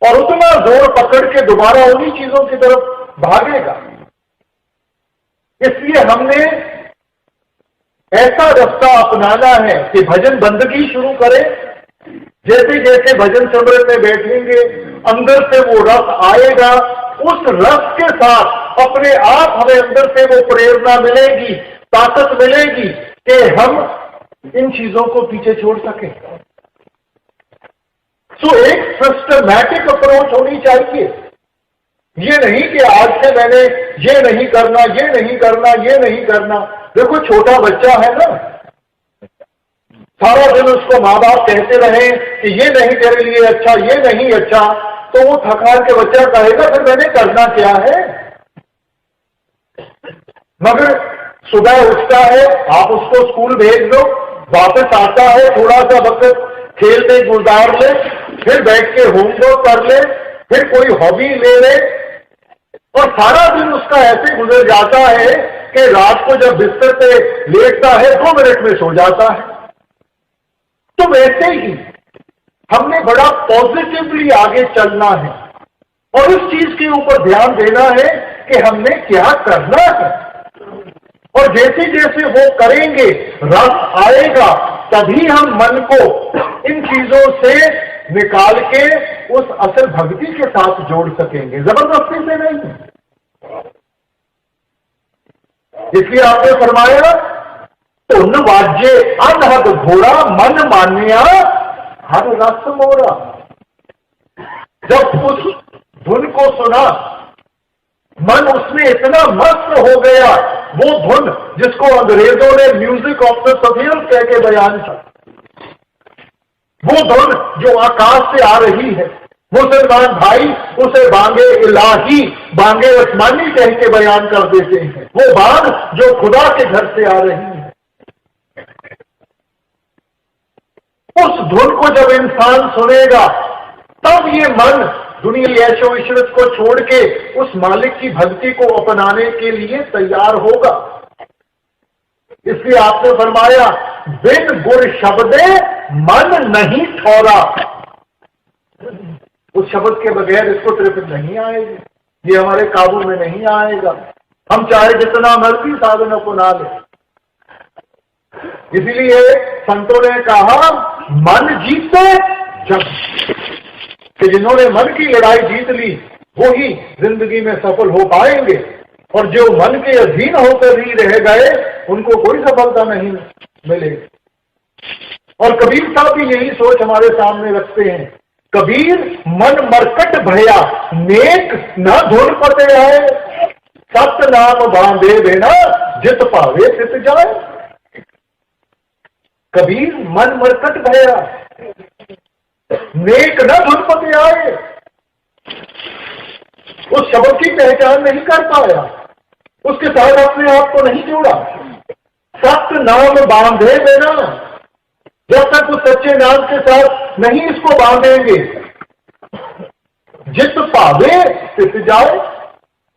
और उतना जोर पकड़ के दोबारा उन्हीं चीजों की तरफ भागेगा। इसलिए हमने ऐसा रास्ता अपनाना है कि भजन बंदगी शुरू करें। जैसे जैसे भजन समृत में बैठेंगे, अंदर से वो रस आएगा, उस रस के साथ अपने आप हमें अंदर से वो प्रेरणा मिलेगी, ताकत मिलेगी कि हम इन चीजों को पीछे छोड़ सकें। तो एक सिस्टमैटिक अप्रोच होनी चाहिए। ये नहीं कि आज से मैंने ये नहीं करना, ये नहीं करना, ये नहीं करना। देखो छोटा बच्चा है ना, सारा दिन उसको माँ बाप कहते रहे कि ये नहीं तेरे लिए अच्छा, ये नहीं अच्छा, तो वो थक हार के बच्चा कहेगा फिर मैंने करना क्या है। मगर सुबह उठता है, आप उसको स्कूल भेज दो, वापस आता है, थोड़ा सा वक्त खेल में गुजार ले, फिर बैठ के होमवर्क कर ले, फिर कोई हॉबी ले ले, और सारा दिन उसका ऐसे गुजर जाता है कि रात को जब बिस्तर पे लेटता है 2 मिनट में सो जाता है। तो वैसे ही हमने बड़ा पॉजिटिवली आगे चलना है और इस चीज के ऊपर ध्यान देना है कि हमने क्या करना है, और जैसे जैसे वो करेंगे रस आएगा, तभी हम मन को इन चीजों से निकाल के उस असल भक्ति के साथ जोड़ सकेंगे, जबरदस्ती से नहीं। इसलिए आपने फरमाया धुन वाजे अनहद घोड़ा मन मान्या हर रस मोरा। जब उस धुन को सुना, मन उसमें इतना मस्त हो गया, वो धुन जिसको अंग्रेजों ने म्यूजिक ऑफ द सफीर कह के बयान किया, वो धुन जो आकाश से आ रही है, मुसलमान भाई उसे बांगे इलाही, बांगे आसमानी कह के बयान कर देते हैं। वो बांग जो खुदा के घर से आ रही है, उस धुन को जब इंसान सुनेगा, तब ये मन दुनिया ऐशो इशरत को छोड़ के उस मालिक की भक्ति को अपनाने के लिए तैयार होगा। इसलिए आपने फरमाया बिन गुर शब्दे मन नहीं ठौरा। उस शब्द के बगैर इसको तृप्ति नहीं आएगी, ये हमारे काबू में नहीं आएगा, हम चाहे जितना मर्जी साधनों को ना ले। इसीलिए संतों ने कहा मन जीते जब, कि जिन्होंने मन की लड़ाई जीत ली वो ही जिंदगी में सफल हो पाएंगे, और जो मन के अधीन होकर ही रह गए उनको कोई सफलता नहीं मिलेगी। और कबीर साहब भी यही सोच हमारे सामने रखते हैं। कबीर मन मरकट भया नेक न धुन पते आए, सत नाम बांधे बिना जित पावे तित जाए। कबीर मन मरकट भया नेक न धुन पते आए, उस शब्द की पहचान नहीं कर पाया, उसके साथ अपने आप को नहीं जोड़ा। सत नाम बांधे बिना, जब तक उस सच्चे नाम के साथ नहीं इसको बांधेंगे, जित पावे तित जाए,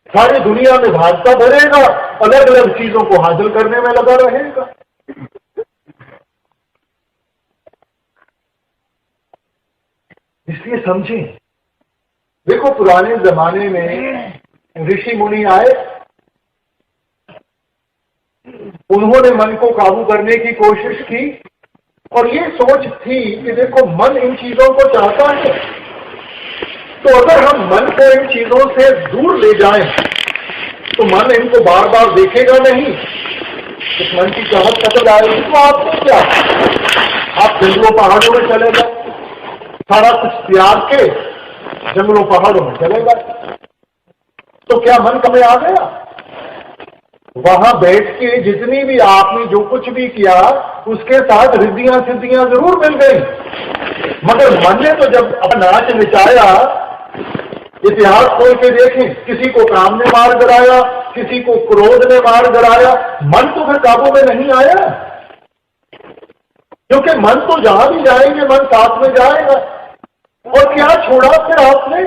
सारी दुनिया में भागता भरेगा, अलग अलग चीजों को हासिल करने में लगा रहेगा। इसलिए समझें, देखो पुराने जमाने में ऋषि मुनि आए, उन्होंने मन को काबू करने की कोशिश की, और ये सोच थी कि देखो मन इन चीजों को चाहता है, तो अगर हम मन को इन चीजों से दूर ले जाएं तो मन इनको बार बार देखेगा नहीं, इस मन की चाहत खत्म आएगी। तो आपको क्या, आप जंगलों पहाड़ों में चले गए, सारा कुछ त्याग के जंगलों पहाड़ों में चले गए, तो क्या मन कम आ गया? वहां बैठ के जितनी भी आपने जो कुछ भी किया उसके साथ रिद्धियां सिद्धियां जरूर मिल गई, मगर मन ने तो जब अपना नाच नचाया, इतिहास खोल के देखें, किसी को काम ने मार गिराया, किसी को क्रोध ने मार गिराया, मन तो फिर काबू में नहीं आया, क्योंकि मन तो जहां भी जाएंगे मन साथ में जाएगा। और क्या छोड़ा फिर आपने?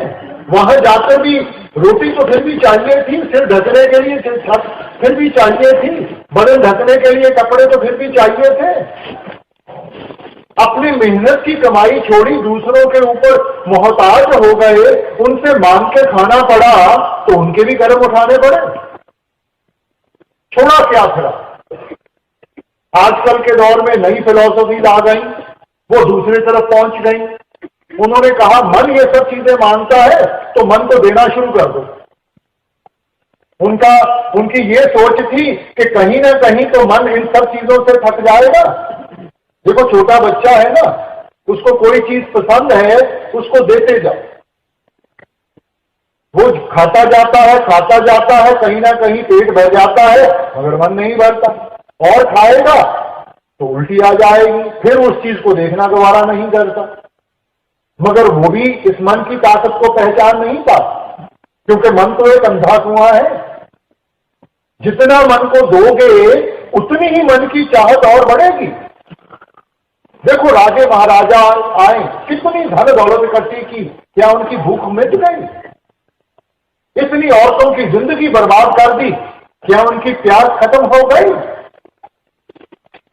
वहां जाकर भी रोटी तो फिर भी चाहिए थी, सिर ढकने के लिए छत फिर भी चाहिए थी, बदन ढकने के लिए कपड़े तो फिर भी चाहिए थे। अपनी मेहनत की कमाई छोड़ी, दूसरों के ऊपर मोहताज हो गए, उनसे मांग के खाना पड़ा तो उनके भी कर्म उठाने पड़े। छोड़ा क्या फिरा? आजकल के दौर में नई फिलॉसफी आ गई, वो दूसरी तरफ पहुंच गई। उन्होंने कहा मन ये सब चीजें मांगता है तो मन को देना शुरू कर दो। उनकी ये सोच थी कि कहीं ना कहीं तो मन इन सब चीजों से थक जाएगा। देखो छोटा बच्चा है ना, उसको कोई चीज पसंद है, उसको देते जाओ, वो खाता जाता है, कहीं ना कहीं पेट भर जाता है, मगर मन नहीं भरता, और खाएगा तो उल्टी आ जाएगी, फिर उस चीज को देखना दोबारा नहीं करता। मगर वो भी इस मन की ताकत को पहचान नहीं पाता, क्योंकि मन तो एक अंधा कुआं है। जितना मन को दोगे उतनी ही मन की चाहत और बढ़ेगी। देखो राजे महाराजा आए, कितनी धन दौलत इकट्ठी की, क्या उनकी भूख मिट गई? इतनी औरतों की जिंदगी बर्बाद कर दी, क्या उनकी प्यास खत्म हो गई?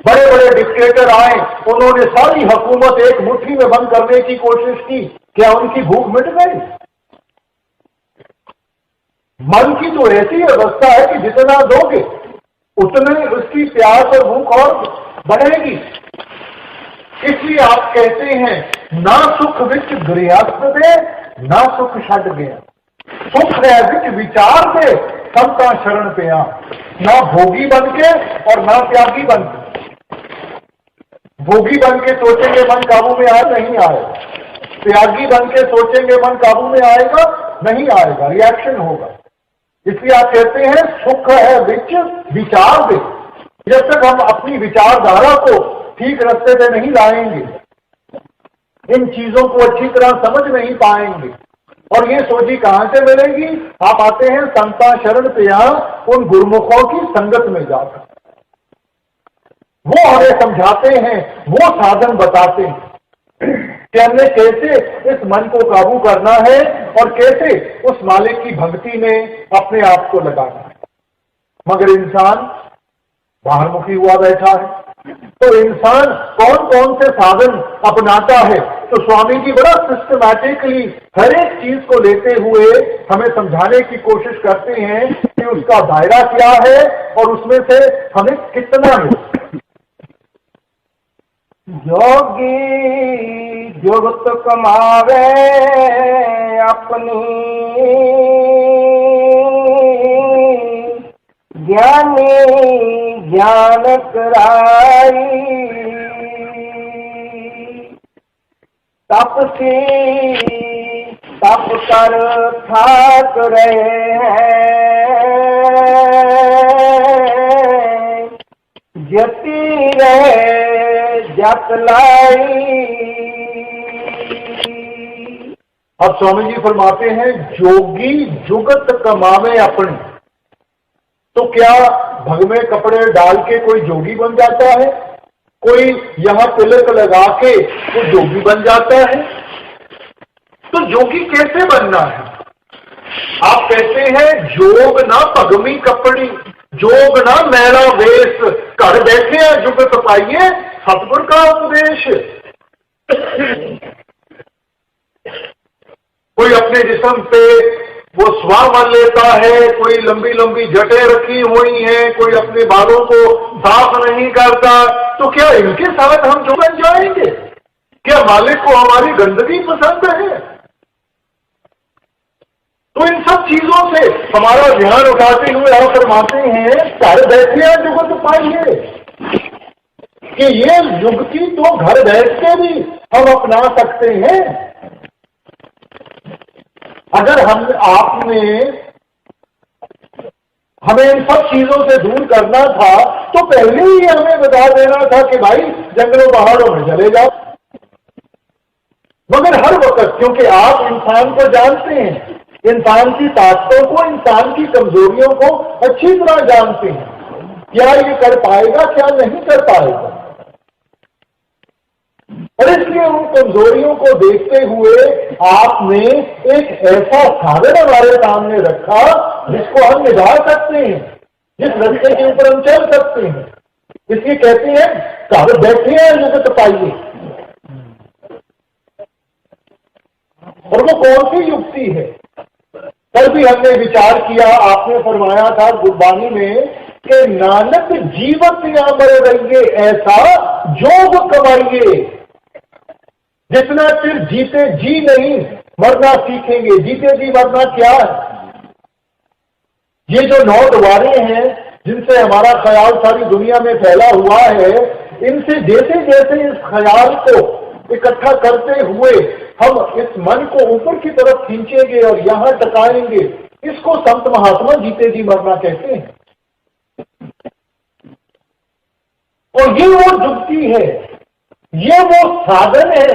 बड़े बड़े डिक्टेटर आए, उन्होंने सारी हुकूमत एक मुट्ठी में बंद करने की कोशिश की, क्या उनकी भूख मिट गई? मन की तो ऐसी अवस्था है कि जितना दोगे उतने उसकी प्यास और भूख और बढ़ेगी। इसलिए आप कहते हैं ना सुख विच गृहस्थ दे, ना सुख छड़ गया। सुख है विच विचार दे, संता शरण पे आ। ना भोगी बन के और ना त्यागी बन के। भोगी बन के सोचेंगे मन काबू में आ नहीं आएगा, त्यागी बन के सोचेंगे मन काबू में आएगा नहीं आएगा, रिएक्शन होगा। इसलिए आप कहते हैं सुख है विच विचार दे। जब तक हम अपनी विचारधारा को ठीक रास्ते पे नहीं लाएंगे, इन चीजों को अच्छी तरह समझ नहीं पाएंगे, और ये सोची कहां से मिलेगी? आप आते हैं संता शरण पे आ, उन गुरुमुखों की संगत में जाकर। वो हमें समझाते हैं, वो साधन बताते हैं कि हमने कैसे इस मन को काबू करना है और कैसे उस मालिक की भक्ति में अपने आप को लगाना है। मगर इंसान बाहरमुखी हुआ बैठा है, तो इंसान कौन कौन से साधन अपनाता है? तो स्वामी जी बड़ा सिस्टमैटिकली हर एक चीज को लेते हुए हमें समझाने की कोशिश करते हैं कि उसका दायरा क्या है और उसमें से हमें कितना है। जोगी जुगत कमावे अपनी, ज्ञानी ज्ञान कराई, तपसी तप कर थाक रहे हैं, जती रहे जत लाई। अब स्वामी जी फरमाते हैं जोगी जुगत कमावे अपनी। तो क्या भग में कपड़े डाल के कोई जोगी बन जाता है? कोई यहां तिलक लगा के वो जोगी बन जाता है? तो जोगी कैसे बनना है? आप कहते हैं जोग ना भगमी कपड़ी, जोग ना मैला वेश, घर बैठे हैं जुगत पाइए सतगुर का उपदेश। कोई अपने जिस्म पे वो स्वाह मन लेता है, कोई लंबी लंबी जटें रखी हुई हैं, कोई अपने बालों को साफ नहीं करता, तो क्या इनके साथ हम जो बन जाएंगे? क्या मालिक को हमारी गंदगी पसंद है? तो इन सब चीजों से हमारा ध्यान उठाते हुए आप फरमाते हैं घर बैठे जुगत पाइए, कि ये युक्ति तो घर बैठ के भी हम अपना सकते हैं। अगर आपने हमें इन सब चीजों से दूर करना था तो पहले ही हमें बता देना था कि भाई जंगलों पहाड़ों में चले जाओ। मगर हर वक्त, क्योंकि आप इंसान को जानते हैं, इंसान की ताकतों को, इंसान की कमजोरियों को अच्छी तरह जानते हैं, क्या ये कर पाएगा क्या नहीं कर पाएगा, और इसलिए उन कमजोरियों को देखते हुए आपने एक ऐसा साधन हमारे सामने रखा जिसको हम निभा सकते हैं, जिस रास्ते के ऊपर हम चल सकते हैं। इसलिए कहते हैं घर बैठे हैं जुगत पाइए। और वो कौन सी युक्ति है? कल भी हमने विचार किया, आपने फरमाया था गुरबानी में कि नानक जीवत या मर रहिए ऐसा जोग कमाइए। जितना चिर जीते जी नहीं मरना सीखेंगे। जीते जी मरना क्या है? ये जो 9 द्वारें हैं जिनसे हमारा ख्याल सारी दुनिया में फैला हुआ है, इनसे जैसे जैसे इस ख्याल को इकट्ठा करते हुए हम इस मन को ऊपर की तरफ खींचेंगे और यहां टकाएंगे, इसको संत महात्मा जीते जी मरना कहते हैं। और ये वो जुक्ति है, ये वो साधन है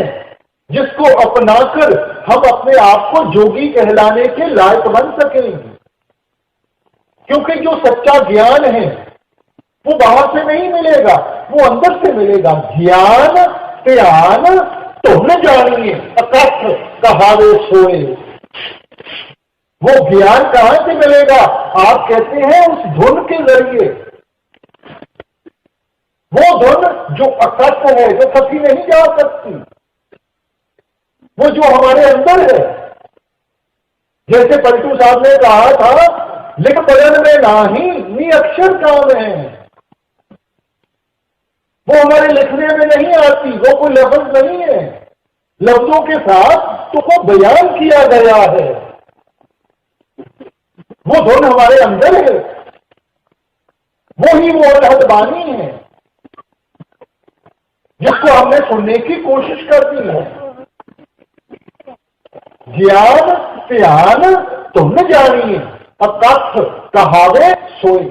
जिसको अपनाकर हम अपने आप को जोगी कहलाने के लायक बन सकेंगे। क्योंकि जो सच्चा ज्ञान है वो बाहर से नहीं मिलेगा, वो अंदर से मिलेगा। ज्ञान त्यान तुम जानिए अकथ कहावे सोए। वो ज्ञान कहां से मिलेगा? आप कहते हैं उस धुन के जरिए। वो धुन जो अकथ है, जो कभी नहीं जा सकती, वो जो हमारे अंदर है। जैसे पलटू साहब ने कहा था, लिख पढ़न में नाही नी अक्षर काम है। वो हमारे लिखने में नहीं आती, वो कोई लफ्ज नहीं है। लफ्जों के साथ तो वो बयान किया गया है। वो धुन हमारे अंदर है, वो ही वो अनहद बानी है जिसको हमने सुनने की कोशिश करनी है। ज्ञान त्यान तुम जानिए अकथ कहावे सोए।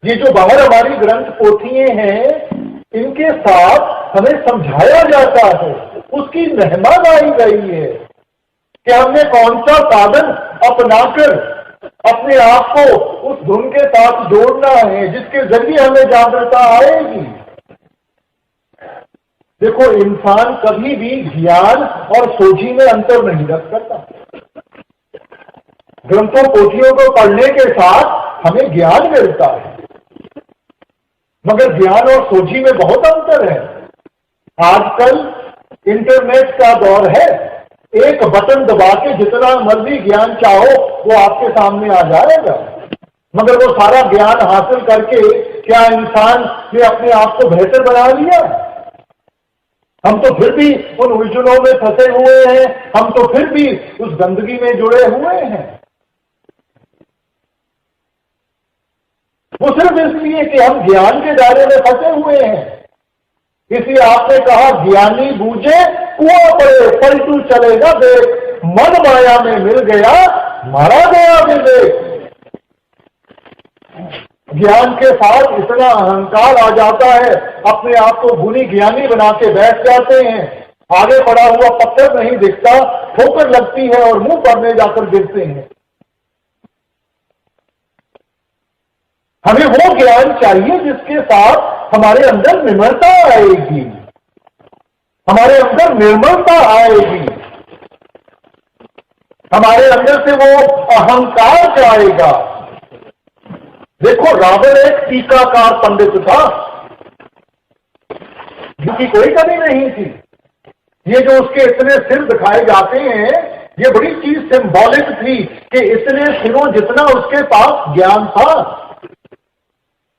ये जो बाहर हमारी ग्रंथ पोथियां हैं, इनके साथ हमें समझाया जाता है, उसकी मेहमानदारी गई है कि हमने कौन सा साधन अपनाकर अपने आप को उस धुन के साथ जोड़ना है जिसके जरिए हमें जागृता आएगी। देखो, इंसान कभी भी ज्ञान और सोझी में अंतर नहीं रख सकता। ग्रंथों पोथियों को पढ़ने के साथ हमें ज्ञान मिलता है, मगर ज्ञान और सोझी में बहुत अंतर है। आजकल इंटरनेट का दौर है, एक बटन दबा के जितना मर्जी ज्ञान चाहो वो आपके सामने आ जाएगा, मगर वो सारा ज्ञान हासिल करके क्या इंसान ने अपने आप को बेहतर बना लिया? हम तो फिर भी उन उलझनों में फंसे हुए हैं, हम तो फिर भी उस गंदगी में जुड़े हुए हैं। वो सिर्फ इसलिए कि हम ज्ञान के दायरे में फंसे हुए हैं। इसलिए आपने कहा, ज्ञानी बूझे कुआं पड़े पलटू चलेगा देख, मन माया में मिल गया मारा गया विवेक। ज्ञान के साथ इतना अहंकार आ जाता है, अपने आप को गुणी ज्ञानी बना के बैठ जाते हैं। आगे पड़ा हुआ पत्थर नहीं दिखता, ठोकर लगती है और मुंह पर में जाकर गिरते हैं। हमें वो ज्ञान चाहिए जिसके साथ हमारे अंदर निर्मलता आएगी, हमारे अंदर निर्मलता आएगी, हमारे अंदर से वो अहंकार जाएगा। देखो, रावण एक टीकाकार पंडित था, जिसकी कोई कमी नहीं थी। ये जो उसके इतने सिर दिखाए जाते हैं, ये बड़ी चीज सिंबॉलिक थी कि इतने सिरों जितना उसके पास ज्ञान था।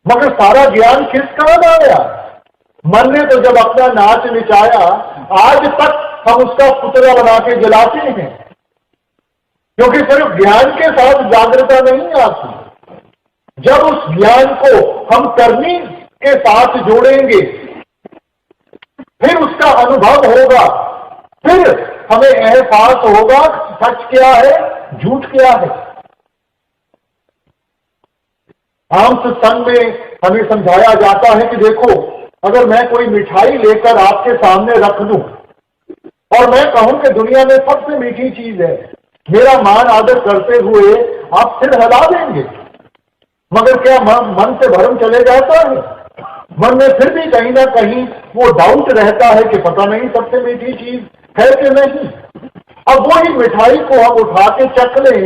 मगर सारा ज्ञान किस काम आया? मन ने तो जब अपना नाच नचाया, आज तक हम उसका पुतला बना के जलाते हैं, क्योंकि सिर्फ ज्ञान के साथ जागृता नहीं आती। जब उस ज्ञान को हम करनी के साथ जोड़ेंगे, फिर उसका अनुभव होगा, फिर हमें एहसास होगा सच क्या है, झूठ क्या है। आम सत्संग में हमें समझाया जाता है कि देखो, अगर मैं कोई मिठाई लेकर आपके सामने रख दूं और मैं कहूं कि दुनिया में सबसे मीठी चीज है, मेरा मान आदर करते हुए आप सिर हिला देंगे, मगर क्या मन से भरम चले जाता है? मन में फिर भी कहीं ना कहीं वो डाउट रहता है कि पता नहीं सबसे मीठी चीज है कि नहीं। अब वही मिठाई को हम उठा के चख लें,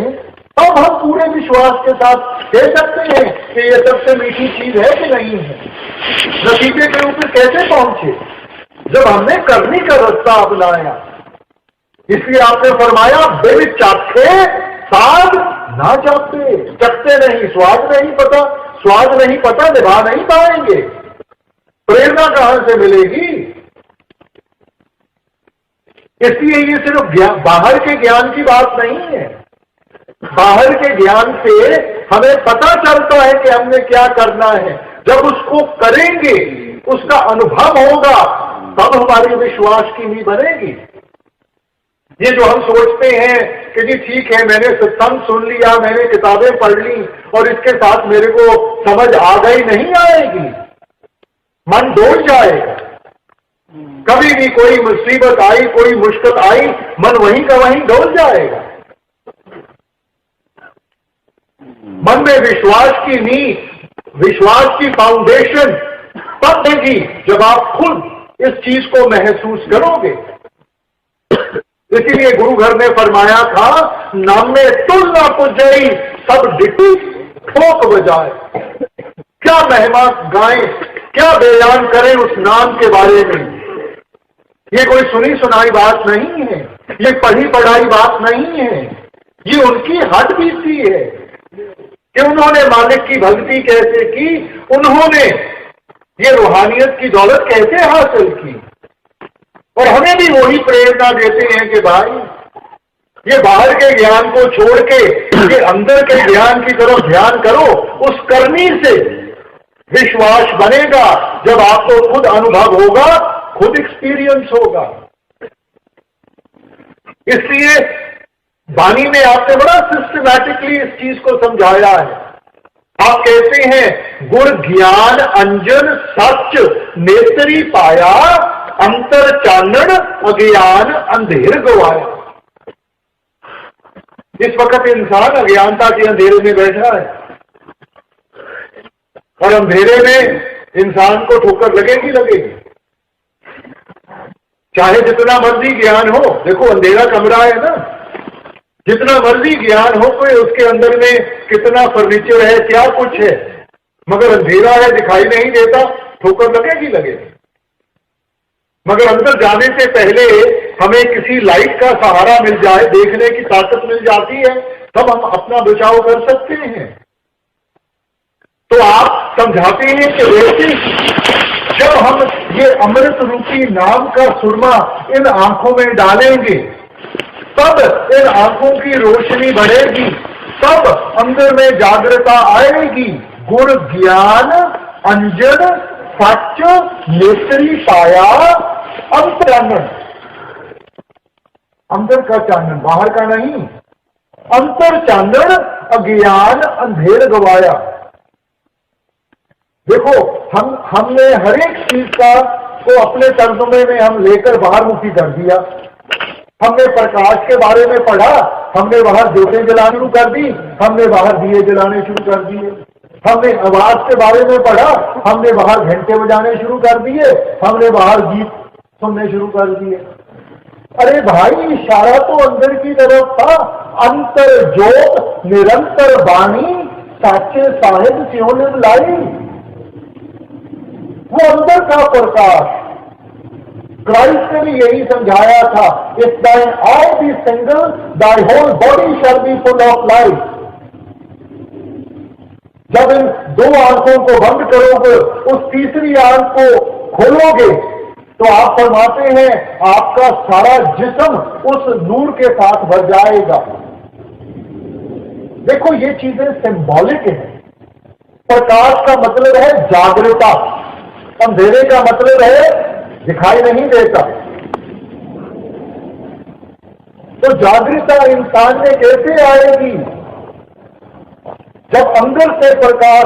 तब हम पूरे विश्वास के साथ कह सकते हैं कि ये सबसे मीठी चीज है कि नहीं है। नतीजे के ऊपर कैसे पहुंचे? जब हमने करनी का रास्ता अपनाया। इसलिए आपने फरमाया, बिन चाखे स्वाद ना चाहते, चखते नहीं, स्वाद नहीं पता, स्वाद नहीं पता, निभा नहीं पाएंगे। प्रेरणा कहां से मिलेगी? इसलिए ये सिर्फ बाहर के ज्ञान की बात नहीं है। बाहर के ज्ञान से हमें पता चलता है कि हमने क्या करना है। जब उसको करेंगे, उसका अनुभव होगा, तब हमारी विश्वास की नींव बनेगी। ये जो हम सोचते हैं कि जी ठीक है, मैंने सत्संग सुन लिया, मैंने किताबें पढ़ ली और इसके साथ मेरे को समझ आ गई, नहीं आएगी, मन डोल जाएगा। कभी भी कोई मुसीबत आई, कोई मुश्किल आई, मन वहीं का वहीं डोल जाएगा। मन में विश्वास की नींव, विश्वास की फाउंडेशन तब देगी जब आप खुद इस चीज को महसूस करोगे। इसीलिए गुरु घर ने फरमाया था, नाम में तुल ना पुजाई, सब डिटी ठोक बजाए। क्या महिमा गाएं, क्या बयान करें उस नाम के बारे में। ये कोई सुनी सुनाई बात नहीं है, ये पढ़ी पढ़ाई बात नहीं है, ये उनकी हद बीती है कि उन्होंने मालिक की भक्ति कैसे की, उन्होंने ये रूहानियत की दौलत कैसे हासिल की। और हमें भी वही प्रेरणा देते हैं कि भाई ये बाहर के ज्ञान को छोड़ के ये अंदर के ज्ञान की तरफ ध्यान करो। उस करनी से विश्वास बनेगा जब आपको खुद अनुभव होगा, खुद एक्सपीरियंस होगा। इसलिए वाणी ने आपने बड़ा सिस्टमैटिकली इस चीज को समझाया है। आप कहते हैं, गुर ज्ञान अंजन सच नेत्री पाया, अंतर चानन अज्ञान अंधेर गवाया। इस वक्त इंसान अज्ञानता के अंधेरे में बैठा है और अंधेरे में इंसान को ठोकर लगेगी लगेगी, चाहे जितना मर्जी ज्ञान हो। देखो अंधेरा कमरा है ना, जितना मर्जी ज्ञान हो, कोई उसके अंदर में कितना फर्नीचर है, क्या कुछ है, मगर अंधेरा है, दिखाई नहीं देता, ठोकर लगेगी लगेगी। मगर अंदर जाने से पहले हमें किसी लाइट का सहारा मिल जाए, देखने की ताकत मिल जाती है, तब हम अपना बचाव कर सकते हैं। तो आप समझाते हैं कि वैसे जब हम ये अमृत रूपी नाम का सुरमा इन आंखों में डालेंगे, तब इन आंखों की रोशनी बढ़ेगी, तब अंदर में जागृता आएगी। गुर ज्ञान अंजन सच नेत्री पाया, अंतर चानन, अंदर का चानन, बाहर का नहीं, अंतर चानन अज्ञान अंधेर गवाया। देखो हमने हर एक चीज का को अपने तर्जुमे में हम लेकर बाहर मुखी कर दिया। हमने प्रकाश के बारे में पढ़ा, हमने बाहर ज्योतें जलानी शुरू कर दी, हमने बाहर दिए जलाने शुरू कर दिए। हमने आवाज के बारे में पढ़ा, हमने बाहर घंटे बजाने शुरू कर दिए, हमने बाहर गीत सुनने शुरू कर दिए। अरे भाई, इशारा तो अंदर की तरफ था। अंतर ज्योत निरंतर वाणी, साचे साहिब स्यों निभ लाई। वो अंदर का प्रकाश। क्राइस्ट ने भी यही समझाया था, if thine eye be single, thy whole body shall be full of light. जब इन दो आंखों को बंद करोगे, उस तीसरी आंख को खोलोगे, तो आप फरमाते हैं आपका सारा जिस्म उस नूर के साथ भर जाएगा। देखो ये चीजें सिंबॉलिक है। प्रकाश का मतलब है जागृता, अंधेरे का मतलब है दिखाई नहीं देता। तो जागृता इंसान में कैसे आएगी? जब अंदर से प्रकाश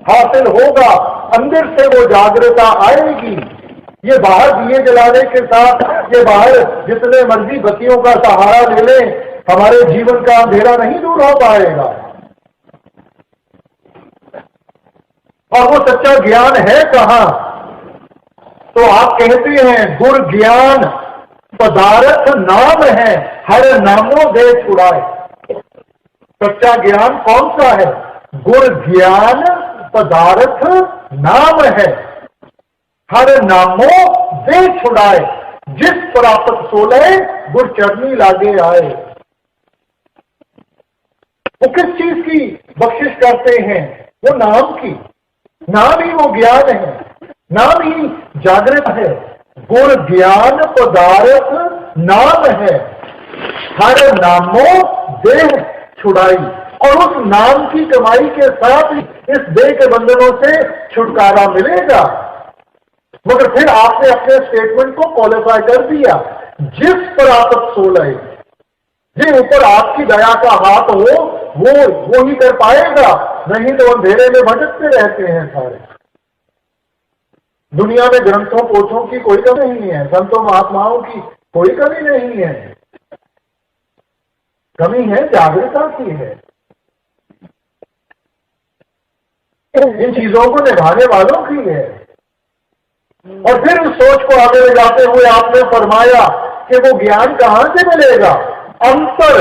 हासिल होगा, अंदर से वो जागृता आएगी। ये बाहर दिए जलाने के साथ, ये बाहर जितने मर्जी बत्तियों का सहारा ले लें, हमारे जीवन का अंधेरा नहीं दूर हो पाएगा। और वो सच्चा ज्ञान है कहां? तो आप कहते हैं गुर ज्ञान पदार्थ नाम है, हर नामों दे छुड़ाए। सच्चा ज्ञान कौन सा है? गुर ज्ञान पदार्थ नाम है, हर नामों दे छुड़ाए। जिस प्राप्त सोले गुर चरनी लागे आए। वो किस चीज की बख्शिश करते हैं? वो नाम की। नाम ही वो ज्ञान है, नाम ही जागृत है। गुर ज्ञान पदार्थ नाम है, हर नामों देह छुड़ाई। और उस नाम की कमाई के साथ ही इस देह के बंधनों से छुटकारा मिलेगा। मगर फिर आपने अपने स्टेटमेंट को क्वालिफाई कर दिया, जिस पर आप सोलह, जिन ऊपर आपकी दया का हाथ हो वो ही कर पाएगा, नहीं तो अंधेरे में भटकते रहते हैं सारे। दुनिया में ग्रंथों पोथों की कोई कमी नहीं है, संतों महात्माओं की कोई कमी नहीं है, कमी है जागरूकता की है। इन चीजों को निभाने वालों की है। और फिर उस सोच को आगे ले जाते हुए आपने फरमाया कि वो ज्ञान कहां से मिलेगा? अंतर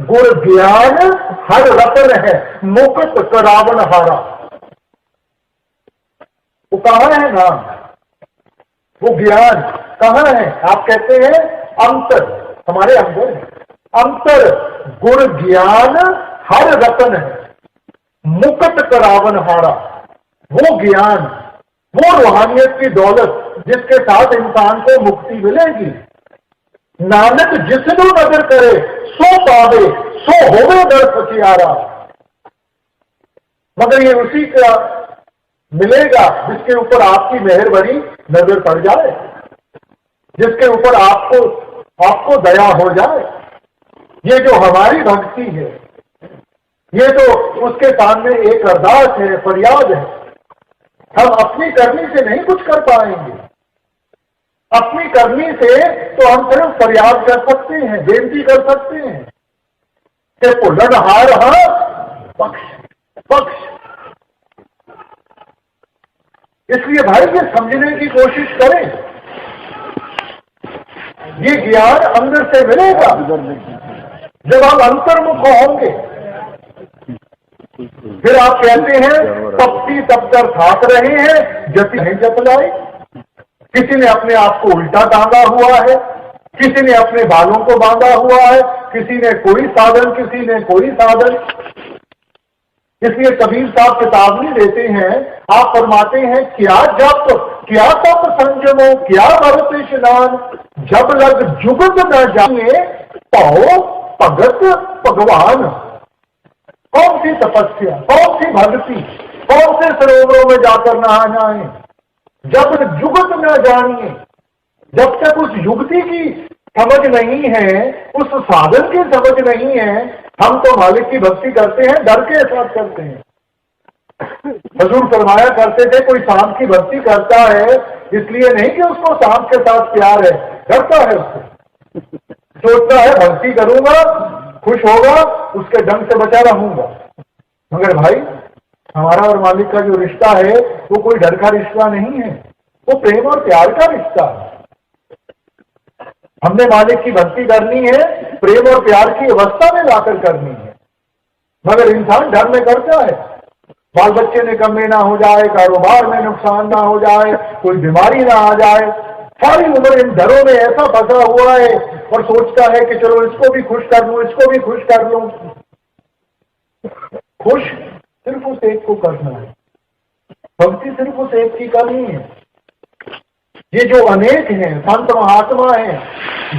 गुण ज्ञान हर रतन है, मुकुट करावन हारा। वो कहां है नाम? वो ज्ञान कहां है? आप कहते हैं अंतर, हमारे अंदर है। अंतर गुण ज्ञान हर रतन है, मुकुट करावन हारा। वो ज्ञान, वो रूहानियत की दौलत जिसके साथ इंसान को मुक्ति मिलेगी। नानक जिसनो नजर करे सो पावे, सो होवे दर सचियारा। मगर ये उसी का मिलेगा जिसके ऊपर आपकी मेहरबानी नजर पड़ जाए, जिसके ऊपर आपको दया हो जाए। ये जो हमारी भक्ति है, ये तो उसके सामने एक अरदास है, फरियाद है। हम अपनी करनी से नहीं कुछ कर पाएंगे। अपनी करनी से तो हम सिर्फ फरियाद कर सकते हैं, बेनती कर सकते हैं कि पुलनहार बख्श बख्श। इसलिए भाई ये समझने की कोशिश करें, ये ज्ञान अंदर से मिलेगा जब हम अंतर्मुख होंगे। फिर आप कहते हैं तपती तप कर थाक रहे हैं, जति नहीं जप लाए। किसी ने अपने आप को उल्टा टांगा हुआ है, किसी ने अपने बालों को बांधा हुआ है, किसी ने कोई साधन, किसी ने कोई साधन। इसलिए कबीर साहब चेतावनी देते हैं, आप फरमाते हैं क्या जप क्या तप संजमो क्या भरत स्नान, जब लग जुगत न जाए पाओ भगत भगवान। कौन सी तपस्या, कौन सी भक्ति, कौन से सरोवरों में जाकर नहा जाए? जब जुगत न जानिए, जब तक उस युक्ति की समझ नहीं है, उस साधन की समझ नहीं है, हम तो मालिक की भक्ति करते हैं, डर के साथ करते हैं। हुजूर फरमाया करते थे कोई सांप की भक्ति करता है इसलिए नहीं कि उसको सांप के साथ प्यार है, डरता है उससे, सोचता है भक्ति करूंगा खुश होगा, उसके डंग से बचा रहूंगा। मगर भाई हमारा और मालिक का जो रिश्ता है वो कोई डर का रिश्ता नहीं है, वो प्रेम और प्यार का रिश्ता है। हमने मालिक की भक्ति करनी है, प्रेम और प्यार की अवस्था में लाकर करनी है। मगर इंसान डर में करता है, बाल बच्चे निकम्मे ना हो जाए, कारोबार में नुकसान ना हो जाए, कोई बीमारी ना आ जाए, सारी उम्र इन डरों में ऐसा फंसा हुआ है और सोचता है कि चलो इसको भी खुश कर लूं, इसको भी खुश कर लूं। खुश सिर्फ उस एक को करना है, भक्ति सिर्फ उस एक की करनी है। ये जो अनेक हैं, संत महात्मा हैं,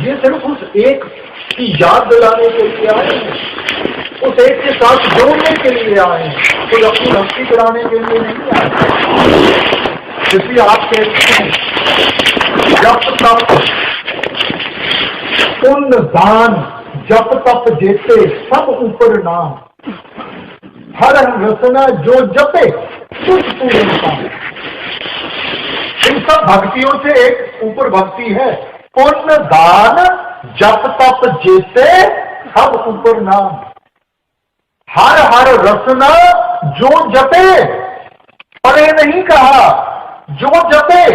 ये सिर्फ उस एक की याद दिलाने के लिए आए हैं, उस एक के साथ जोड़ने के लिए आए हैं, कोई अपनी भक्ति कराने के लिए नहीं आए। इसलिए आप कहते हैं जप तप पुण्य दान, जप तप जेते सब ऊपर नाम, हर रसना जो जपे तुझ पूर्ण नाम। इन सब भक्तियों से एक ऊपर भक्ति है, पुण्य दान जप तप जेते सब ऊपर नाम, हर हर रसना जो जपे, परे नहीं कहा, जो जपे।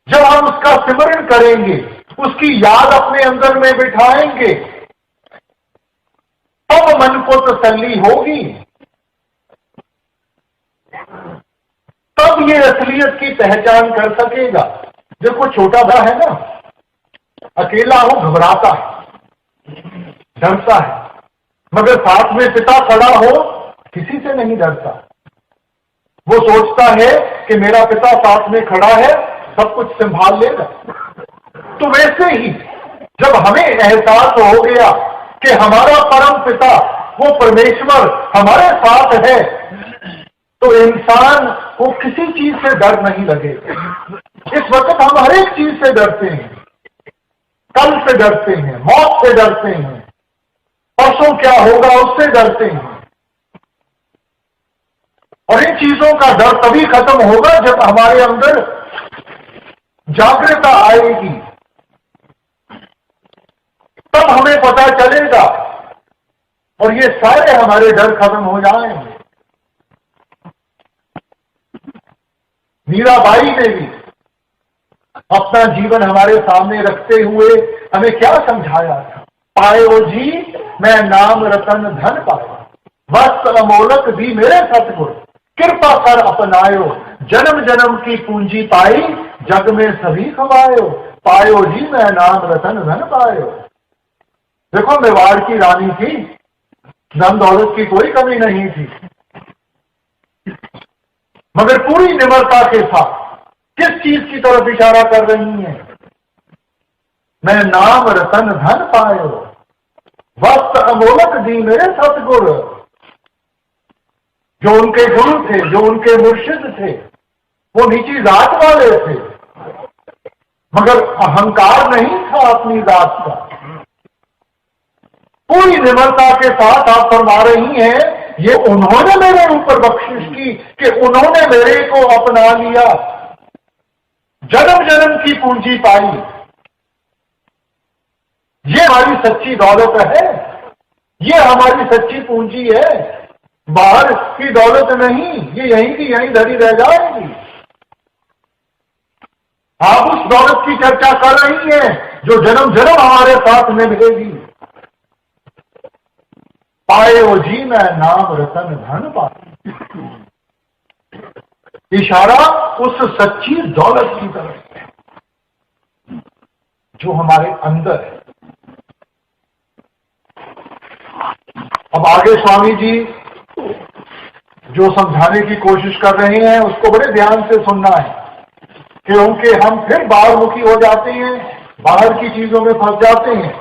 जब हम उसका सिमरन करेंगे, उसकी याद अपने अंदर में बिठाएंगे, तब मन को तसल्ली होगी, तब ये असलियत की पहचान कर सकेगा। देखो छोटा सा है ना, अकेला हो घबराता है, डरता है, मगर साथ में पिता खड़ा हो किसी से नहीं डरता। वो सोचता है कि मेरा पिता साथ में खड़ा है, सब कुछ संभाल लेगा। तो वैसे ही जब हमें एहसास हो गया कि हमारा परम पिता वो परमेश्वर हमारे साथ है, तो इंसान को किसी चीज से डर नहीं लगेगा। इस वक्त हम हर एक चीज से डरते हैं, कल से डरते हैं, मौत से डरते हैं, परसों क्या होगा उससे डरते हैं। और इन चीजों का डर तभी खत्म होगा जब हमारे अंदर जागृता आएगी, तब हमें पता चलेगा और ये सारे हमारे डर खत्म हो जाएंगे। मीराबाई ने भी अपना जीवन हमारे सामने रखते हुए हमें क्या समझाया था? पायो जी मैं नाम रतन धन पाया, वस्त्र अमोलक दी मेरे सतगुर, कृपा कर अपनायो, जन्म जन्म की पूंजी पाई, जग में सभी खवायो, पायो जी मैं नाम रतन धन पायो। देखो मेवाड़ की रानी थी, धन दौलत की कोई कमी नहीं थी, मगर पूरी निम्रता के साथ किस चीज की तरफ इशारा कर रही है? मैं नाम रतन धन पायो, वस्त्र अमोलक दी मेरे सतगुर। जो उनके गुरु थे, जो उनके मुर्शिद थे, वो नीची जात वाले थे, मगर अहंकार नहीं था अपनी जात का। पूरी निम्रता के साथ आप फरमा रही हैं, ये उन्होंने मेरे ऊपर बख्शिश की कि उन्होंने मेरे को अपना लिया, जन्म जन्म की पूंजी पाई। ये हमारी सच्ची दौलत है, ये हमारी सच्ची पूंजी है, बाहर की दौलत नहीं, ये यहीं की यहीं धरी रह जाएगी। आप उस दौलत की चर्चा कर रही हैं जो जन्म जन्म हमारे साथ में मिलेगी। पायो जी मैं नाम रतन धन पाया, इशारा उस सच्ची दौलत की तरफ है जो हमारे अंदर है। अब आगे स्वामी जी जो समझाने की कोशिश कर रहे हैं उसको बड़े ध्यान से सुनना है, क्योंकि हम फिर बाहरमुखी हो जाते हैं, बाहर की चीजों में फंस जाते हैं,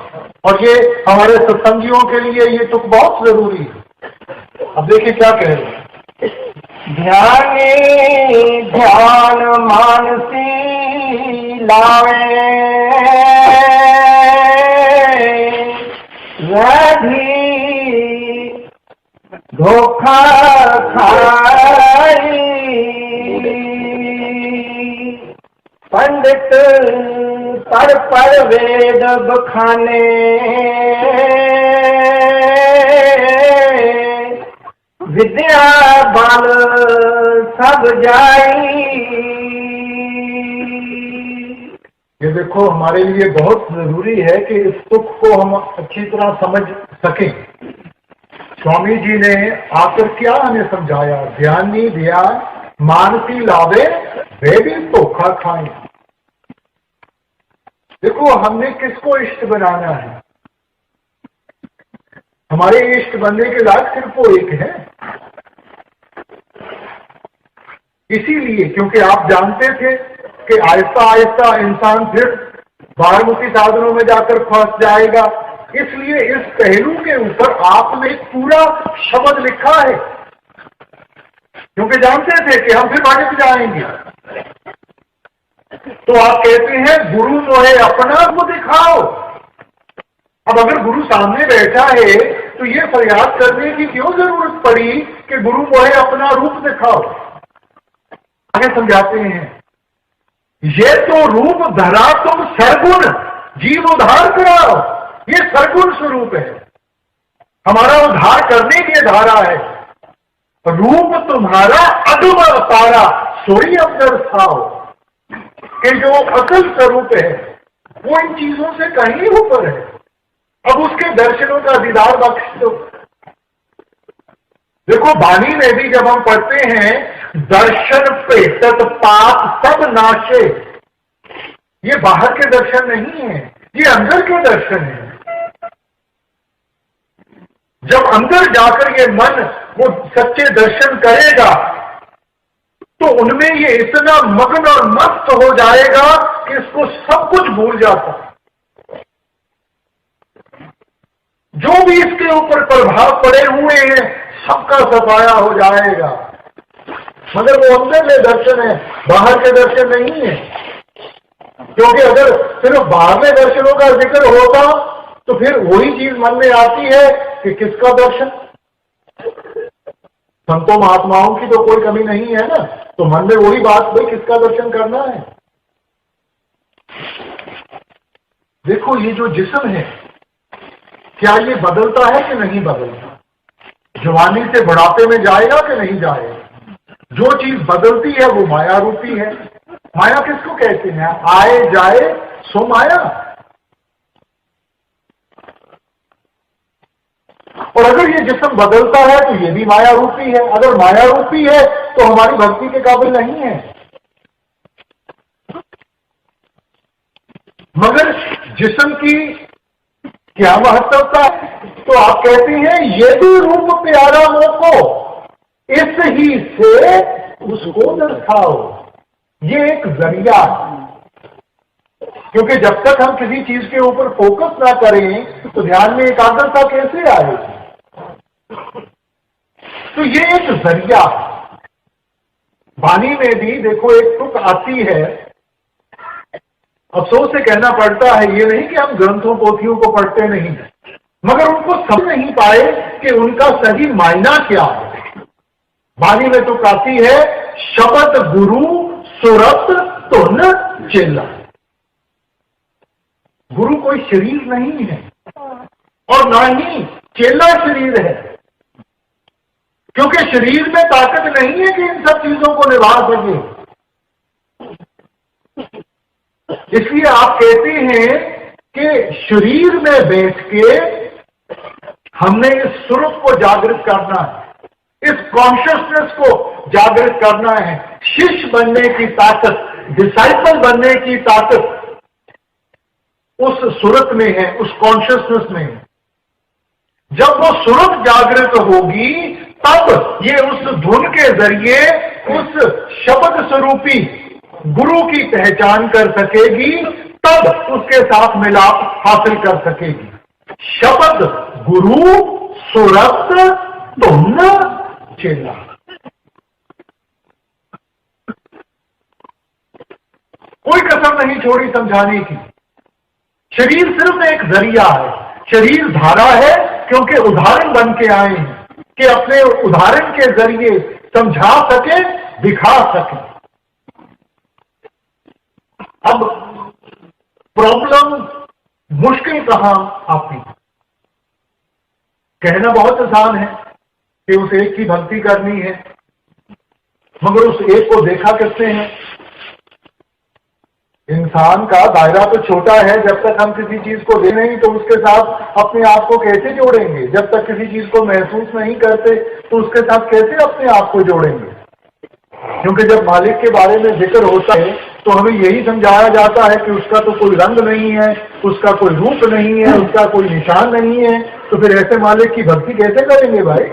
और ये हमारे सत्संगियों के लिए ये तुक बहुत जरूरी है। अब देखिए क्या कह रहे हैं। ध्यान मानसी लावे, राधी धोखा खाई, पंडित पर वेद बखाने, विद्या बाल सब जाई। ये देखो हमारे लिए बहुत जरूरी है कि इस तुक को हम अच्छी तरह समझ सकें। स्वामी जी ने आकर क्या हमें समझाया? ध्यानी ध्यान मानसी लावे, वे भी धोखा खाएं। देखो हमने किसको इष्ट बनाना है? हमारे इष्ट बनने के लायक सिर्फ वो एक है। इसीलिए क्योंकि आप जानते थे कि आहिस्ता आहिस्ता इंसान फिर बाहरमुखी साधनों में जाकर फंस जाएगा, इसलिए इस पहलू के ऊपर आपने एक पूरा शब्द लिखा है, क्योंकि जानते थे कि हम फिर भटक जाएंगे। तो आप कहते हैं गुरु मोहे अपना को दिखाओ। अब अगर गुरु सामने बैठा है तो ये फरियाद करने की क्यों जरूरत पड़ी कि गुरु मोहे अपना रूप दिखाओ? आगे समझाते हैं, ये तो रूप धरा तुम सरगुण जीव उद्धार कराओ। ये सरगुण स्वरूप है, हमारा उद्धार करने की धारा है। रूप तुम्हारा अदम अवतारा सोई अवसर खाओ, कि जो असल स्वरूप है वो इन चीजों से कहीं ऊपर है। अब उसके दर्शनों का दीदार बख्श दो। देखो वाणी में भी जब हम पढ़ते हैं दर्शन पे तत् पाप सब नाशे, ये बाहर के दर्शन नहीं है, ये अंदर के दर्शन है। जब अंदर जाकर ये मन वो सच्चे दर्शन करेगा तो उनमें ये इतना मग्न और मस्त हो जाएगा कि इसको सब कुछ भूल जाता है। जो भी इसके ऊपर प्रभाव पड़े हुए हैं सबका सफाया हो जाएगा। मगर वो अंदर के दर्शन है, बाहर के दर्शन नहीं है। क्योंकि अगर सिर्फ बाहरले दर्शनों का जिक्र होता तो फिर वही चीज मन में आती है कि किसका दर्शन। संतों महात्माओं की तो कोई कमी नहीं है ना, तो मन में वही बात, भाई किसका दर्शन करना है। देखो ये जो जिस्म है, क्या ये बदलता है कि नहीं बदलता? जवानी से बुढ़ापे में जाएगा कि नहीं जाएगा? जो चीज बदलती है वो माया रूपी है। माया किसको कहते हैं? आए जाए सो माया। और अगर ये जिस्म बदलता है तो ये भी माया रूपी है। अगर माया रूपी है तो हमारी भक्ति के काबिल नहीं है। मगर जिस्म की क्या महत्वता है? तो आप कहते हैं ये भी रूप प्यारा मोको, इस ही से उसको दर्शाओ। ये एक जरिया है, क्योंकि जब तक हम किसी चीज के ऊपर फोकस ना करें तो ध्यान में एकाग्रता कैसे आएगी? तो ये एक जरिया है। वाणी में भी देखो एक तुक आती है, अफसोस से कहना पड़ता है, ये नहीं कि हम ग्रंथों पोथियों को पढ़ते नहीं, मगर उनको समझ नहीं पाए कि उनका सही मायना क्या है। वाणी में तुक आती है, शब्द गुरु सुरत तुन चेला। गुरु कोई शरीर नहीं है और ना ही चेला शरीर है, क्योंकि शरीर में ताकत नहीं है कि इन सब चीजों को निभा सके। इसलिए आप कहते हैं कि शरीर में बैठ के हमने इस स्वरूप को जागृत करना है, इस कॉन्शियसनेस को जागृत करना है। शिष्य बनने की ताकत, डिसाइपल बनने की ताकत उस सूरत में है, उस कॉन्शियसनेस में है। जब वो सूरत जागृत होगी तब ये उस धुन के जरिए उस शब्द स्वरूपी गुरु की पहचान कर सकेगी, तब उसके साथ मिलाप हासिल कर सकेगी। शब्द गुरु सुरत तुम चेला। कोई कसर नहीं छोड़ी समझाने की। शरीर सिर्फ एक जरिया है, शरीर धारा है, क्योंकि उदाहरण बन के आए हैं कि अपने उदाहरण के जरिए समझा सके, दिखा सके। अब प्रॉब्लम मुश्किल कहां आती है? कहना बहुत आसान है कि उस एक की भक्ति करनी है, मगर उस एक को देखा किसने है? इंसान का दायरा तो छोटा है। जब तक हम किसी चीज को देख नहीं तो उसके साथ अपने आप को कैसे जोड़ेंगे? जब तक किसी चीज को महसूस नहीं करते तो उसके साथ कैसे अपने आप को जोड़ेंगे? क्योंकि जब मालिक के बारे में जिक्र होता है तो हमें यही समझाया जाता है कि उसका तो कोई रंग नहीं है, उसका कोई रूप नहीं है, उसका कोई निशान नहीं है। तो फिर ऐसे मालिक की भक्ति कैसे करेंगे भाई?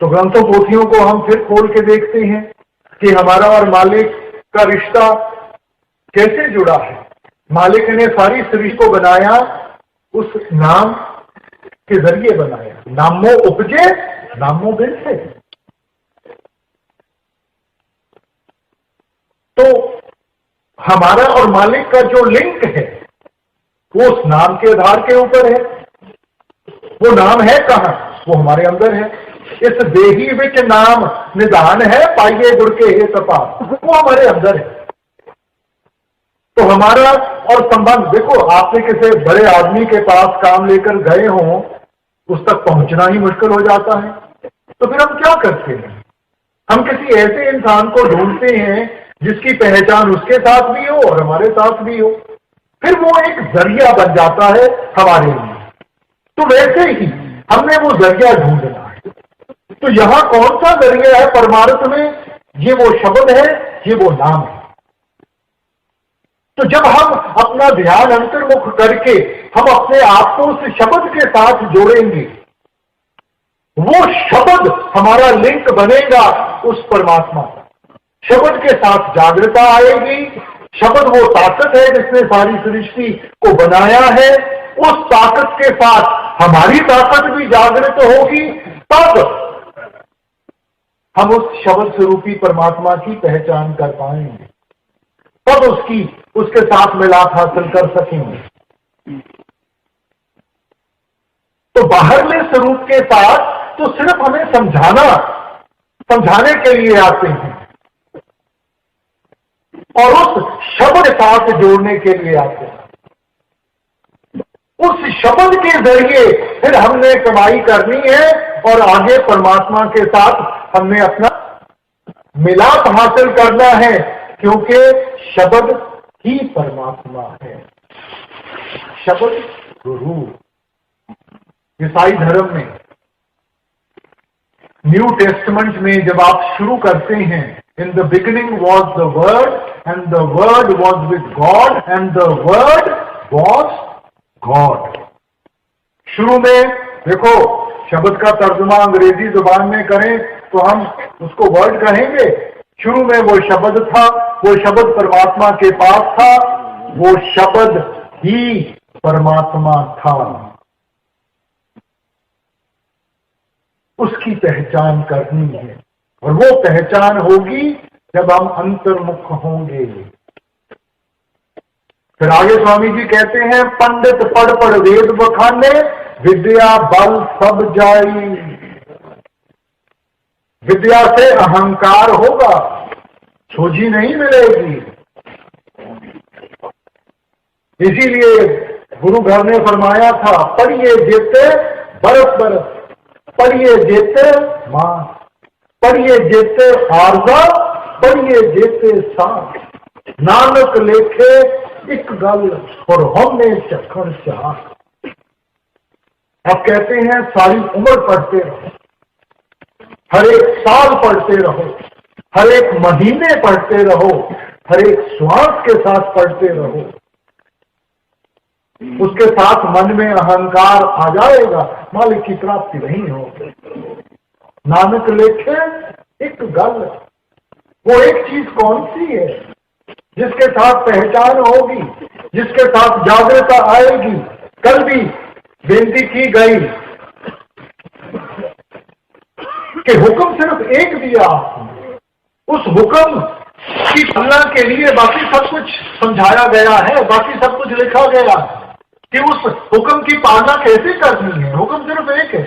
तो ग्रंथों पोथियों को हम फिर खोल के देखते हैं कि हमारा और मालिक का रिश्ता कैसे जुड़ा है। मालिक ने सारी सृष्टि को बनाया, उस नाम के जरिए बनाया। नामो उपजे नामो बिरसे। तो हमारा और मालिक का जो लिंक है वो उस नाम के आधार के ऊपर है। वो नाम है कहां? वो हमारे अंदर है। इस देही विच नाम निधान है, पाइये गुर के हे तपा। वो हमारे अंदर है। तो हमारा और संबंध, देखो आपने किसी बड़े आदमी के पास काम लेकर गए हो, उस तक पहुंचना ही मुश्किल हो जाता है। तो फिर हम क्या करते हैं? हम किसी ऐसे इंसान को ढूंढते हैं जिसकी पहचान उसके साथ भी हो और हमारे साथ भी हो। फिर वो एक जरिया बन जाता है हमारे लिए। तो वैसे ही हमने वो जरिया ढूंढना है। तो यहां कौन सा जरिया है परमार्थ में? ये वो शब्द है, ये वो नाम है। तो जब हम अपना ध्यान अंतर्मुख करके हम अपने आप को उस शब्द के साथ जोड़ेंगे, वो शब्द हमारा लिंक बनेगा उस परमात्मा का। शब्द के साथ जागृता आएगी। शब्द वो ताकत है जिसने सारी सृष्टि को बनाया है। उस ताकत के साथ हमारी ताकत भी जागृत होगी। तब हम उस शब्द स्वरूपी परमात्मा की पहचान कर पाएंगे। तब उसके साथ मिलाप हासिल कर सकेंगे। तो बाहरले स्वरूप के साथ तो सिर्फ हमें समझाने के लिए आते हैं और उस शब्द के साथ जोड़ने के लिए आते हैं। उस शब्द के जरिए फिर हमने कमाई करनी है और आगे परमात्मा के साथ हमने अपना मिलाप हासिल करना है, क्योंकि शब्द ही परमात्मा है, शब्द गुरु। ईसाई धर्म में न्यू टेस्टमेंट में जब आप शुरू करते हैं, in the beginning was the word and the word was with God and the word was God. शुरू में देखो, शब्द का तर्जुमा अंग्रेजी जुबान में करें तो हम उसको वर्ड कहेंगे। शुरू में वो शब्द था, वो शब्द परमात्मा के पास था, वो शब्द ही परमात्मा था। उसकी पहचान करनी है और वो पहचान होगी जब हम अंतर्मुख होंगे। फिर आगे स्वामी जी कहते हैं, पंडित पढ़ पढ़ वेद बखाने, विद्या बल सब जाई। विद्या से अहंकार होगा, सोझी नहीं मिलेगी। इसीलिए गुरु घर ने फरमाया था, पढ़िए जेते बरस बरस, पढ़िए जेते मां, पढ़िए जेते आरजा, पढ़िए जेते सांस। नानक लेखे एक गल और हमने चखण चाह। अब कहते हैं सारी उम्र पढ़ते रहो, हर एक साल पढ़ते रहो, हर एक महीने पढ़ते रहो, हर एक श्वास के साथ पढ़ते रहो। उसके साथ मन में अहंकार आ जाएगा, मालिक की प्राप्ति नहीं होगी। नानक लेखे एक गल, वो एक चीज कौन सी है जिसके साथ पहचान होगी, जिसके साथ जागृता आएगी। कल भी बेनती की गई कि हुक्म सिर्फ एक दिया, उस हुक्म की पालना के लिए बाकी सब कुछ समझाया गया है, बाकी सब कुछ लिखा गया कि उस हुक्म की पालना कैसे करनी है। हुक्म सिर्फ एक है,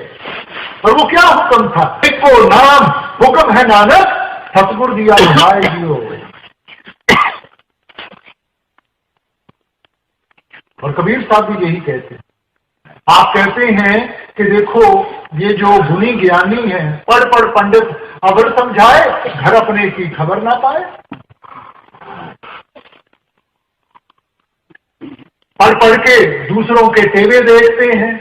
और वो क्या हुक्म था? एक वो नाम हुक्म है नानक, सतगुरु दिया भाई जियो। और कबीर साहब भी यही कहते हैं। आप कहते हैं कि देखो ये जो गुणी ज्ञानी है, पढ़ पढ़ पंडित अवर समझाए, घर अपने की खबर ना पाए। पढ़ पढ़ के दूसरों के टेवे देखते हैं,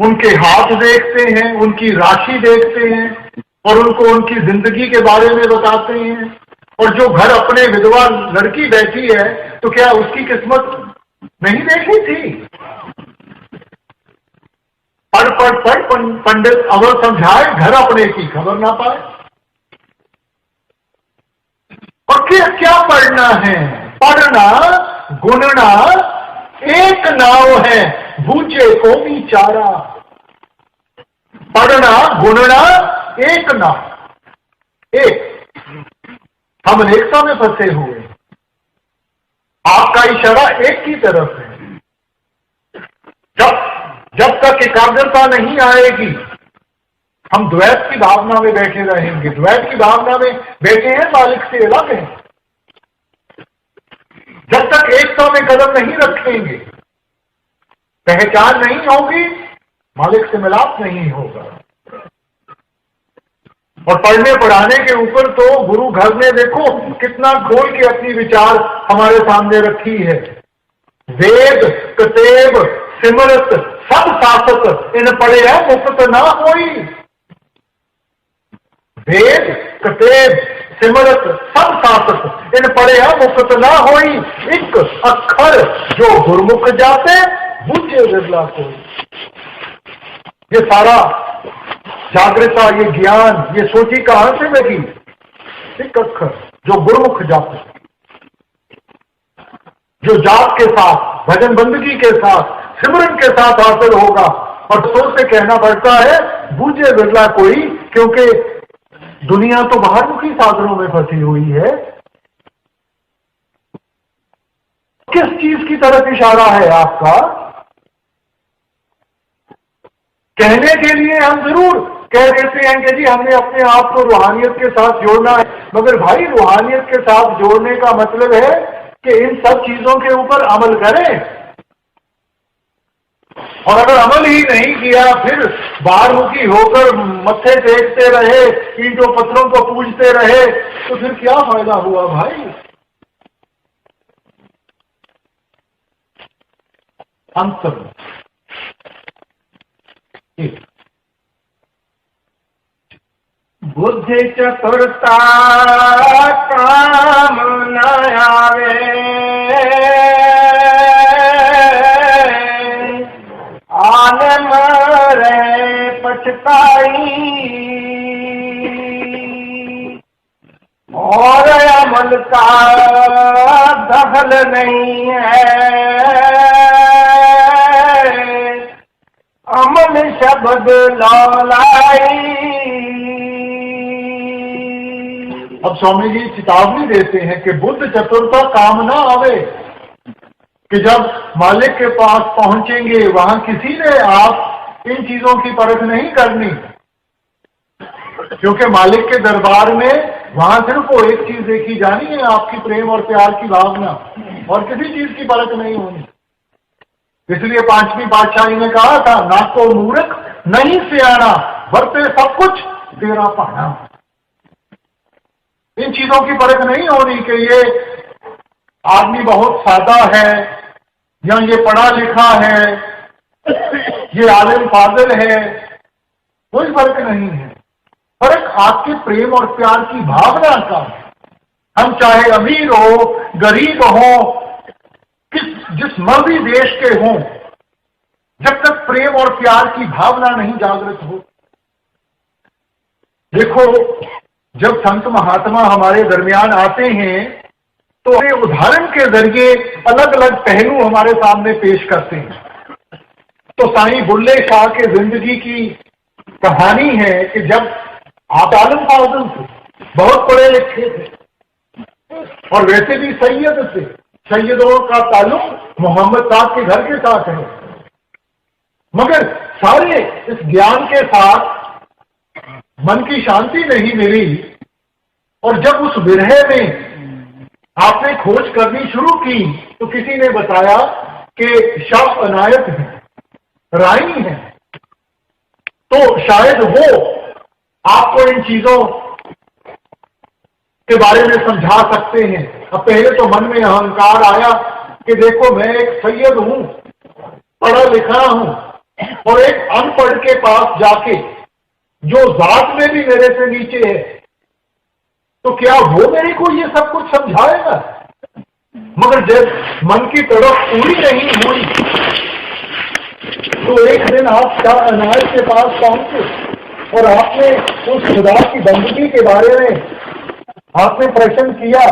उनके हाथ देखते हैं, उनकी राशि देखते हैं और उनको उनकी जिंदगी के बारे में बताते हैं। और जो घर अपने विधवा लड़की बैठी है, तो क्या उसकी किस्मत नहीं देखी थी? पढ़ पढ़ पढ़ पंडित अवर समझाए, घर अपने की खबर ना पाए। और क्या पढ़ना है? पढ़ना गुनना एक नाव है, बूझे को भी चारा। पढ़ना गुनना एक नाव, एक। हम अनेकता में फंसे हुए, आपका इशारा एक की तरफ है। जब तक एकाग्रता नहीं आएगी, हम द्वैत की भावना में बैठे रहेंगे। द्वैत की भावना में बैठे हैं, मालिक से अलग हैं। जब तक एकता में कदम नहीं रखेंगे, पहचान नहीं होगी, मालिक से मिलाप नहीं होगा। और पढ़ने पढ़ाने के ऊपर तो गुरु घर ने देखो कितना खोल के अपनी विचार हमारे सामने रखी है। वेद कतेब सिमरत सब शासक, इन पढ़े है मुक्त ना होई। वेद कतेब सिमरत सब शासक, इन पढ़े है मुक्त ना होई। एक अक्षर जो गुरमुख जाते, बुझे बिरला कोई। ये सारा जागृता, ये ज्ञान, ये सोची कहां से लगी? एक अक्षर जो गुरमुख जाते, जो जाप के साथ, भजन बंदगी के साथ, सिमरन के साथ हासिल होगा। और सोच से कहना पड़ता है बूझे बिरला कोई, क्योंकि दुनिया तो बाहरमुखी साधनों में फंसी हुई है। किस चीज की तरफ इशारा है आपका? कहने के लिए हम जरूर कह देते हैं कि जी हमने अपने आप को रूहानियत के साथ जोड़ना है, मगर भाई रूहानियत के साथ जोड़ने का मतलब है कि इन सब चीजों के ऊपर अमल करें। और अगर अमल ही नहीं किया, फिर बारमुखी होकर मत्थे टेकते रहे, ईंटों पत्थरों को पूजते रहे, तो फिर क्या फायदा हुआ भाई? अंतर बुद्धि चतुरता काम न आवे, आन मरे पछताई, और अमल का दखल नहीं है, अमल शब्द लौलाई। अब स्वामी जी चेतावनी देते हैं कि बुद्ध चतुरता काम ना आवे, कि जब मालिक के पास पहुंचेंगे वहां किसी ने आप इन चीजों की परख नहीं करनी, क्योंकि मालिक के दरबार में वहां सिर्फ वो एक चीज देखी जानी है, आपकी प्रेम और प्यार की भावना, और किसी चीज की परख नहीं होनी। इसलिए पांचवी पातशाही ने कहा था, ना को मूर्ख नहीं सियाना, वर्ते सब कुछ तेरा पाना। इन चीजों की परख नहीं होनी कि ये आदमी बहुत सादा है, या ये पढ़ा लिखा है, ये आलिम फाजिल है, कोई फर्क नहीं है। फर्क आपके प्रेम और प्यार की भावना का है। हम चाहे अमीर हो, गरीब हो, जिस मर्जी देश के हों, जब तक प्रेम और प्यार की भावना नहीं जागृत हो। देखो, जब संत महात्मा हमारे दरमियान आते हैं तो वे उदाहरण के जरिए अलग अलग पहलू हमारे सामने पेश करते हैं। तो साईं बुल्ले शाह के जिंदगी की कहानी है कि जब आप आलम फाजिल थे, बहुत पढ़े लिखे थे, और वैसे भी सैयद थे, सैयदों का ताल्लुक मोहम्मद साहब के घर के साथ है, मगर सारे इस ज्ञान के साथ मन की शांति नहीं मिली। और जब उस विरह में आपने खोज करनी शुरू की तो किसी ने बताया कि शाह अनायत है, रानी है, तो शायद वो आपको इन चीजों के बारे में समझा सकते हैं। अब पहले तो मन में अहंकार आया कि देखो मैं एक सैयद हूं, पढ़ा लिखा हूं, और एक अनपढ़ के पास जाके जो जात में भी मेरे से नीचे है, तो क्या वो मेरे को ये सब कुछ समझाएगा? मगर जब मन की तरफ पूरी नहीं हुई तो एक दिन आप शाह अनायत के पास पहुंचे और आपने उस खुदा की बंदगी के बारे में आपने प्रश्न किया।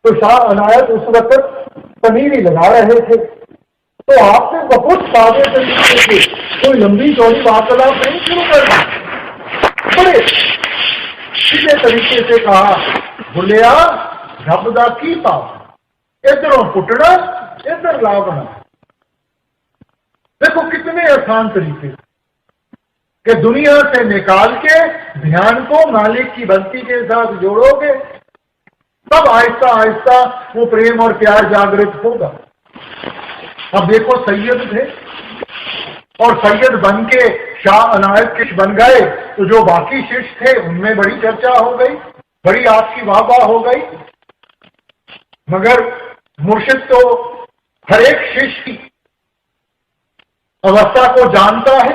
तो शाह अनायत उस वक्त पनीरी लगा रहे थे, तो आपने बहुत सादे तरीके से कोई लंबी चौड़ी वार्तालाप नहीं शुरू कर दी, बड़े सीधे तरीके से कहा, बुलिया घबदा की पाप, इधरों पुटना इधर लावना। देखो कितने आसान तरीके कि दुनिया से निकाल के ध्यान को मालिक की भक्ति के साथ जोड़ोगे, तब आहिस्ता आहिस्ता वो प्रेम और प्यार जागृत होगा। अब देखो सैयद थे और सैयद बन के शाह अनायत के बन गए, तो जो बाकी शिष्य थे उनमें बड़ी चर्चा हो गई, बड़ी आपकी वाहवाह हो गई। मगर मुर्शिद तो हर एक शिष्य की अवस्था को जानता है।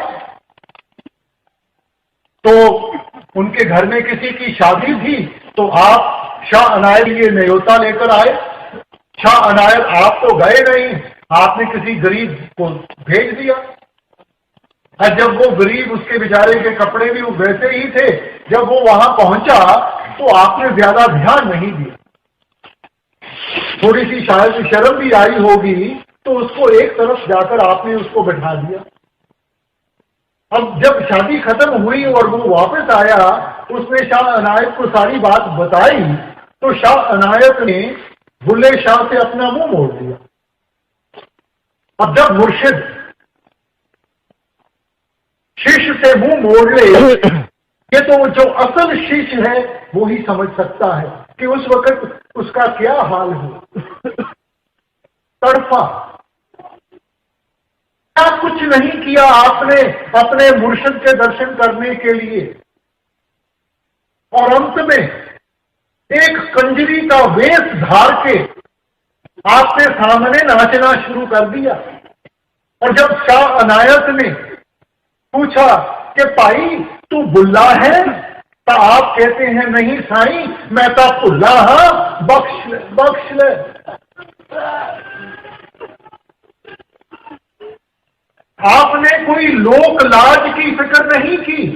तो उनके घर में किसी की शादी थी, तो आप शाह अनायत ये न्योता लेकर आए। शाह अनायत आप तो गए नहीं, आपने किसी गरीब को भेज दिया। और जब वो गरीब, उसके बेचारे के कपड़े भी वैसे ही थे, जब वो वहां पहुंचा तो आपने ज्यादा ध्यान नहीं दिया। थोड़ी सी शायद शर्म भी आई होगी, तो उसको एक तरफ जाकर आपने उसको बैठा दिया। अब जब शादी खत्म हुई और वो वापस आया, उसने शाह अनायत को सारी बात बताई, तो शाह अनायत ने बुल्ले शाह से अपना मुंह मोड़ दिया अब जब मुर्शिद शिष्य से मुंह मोड़ ले, ये तो जो असल शिष्य है वो ही समझ सकता है कि उस वक्त उसका क्या हाल हो। तड़पा, क्या कुछ नहीं किया आपने अपने मुर्शिद के दर्शन करने के लिए, और अंत में एक कंजरी का वेश धार के आपने सामने नाचना शुरू कर दिया। और जब शाह अनायत ने पूछा कि भाई तू बुल्ला है, तो आप कहते हैं नहीं साईं मैं तो भुल्ला हाँ, बख्श ले बख्श ले। आपने कोई लोक लाज की फिक्र नहीं की,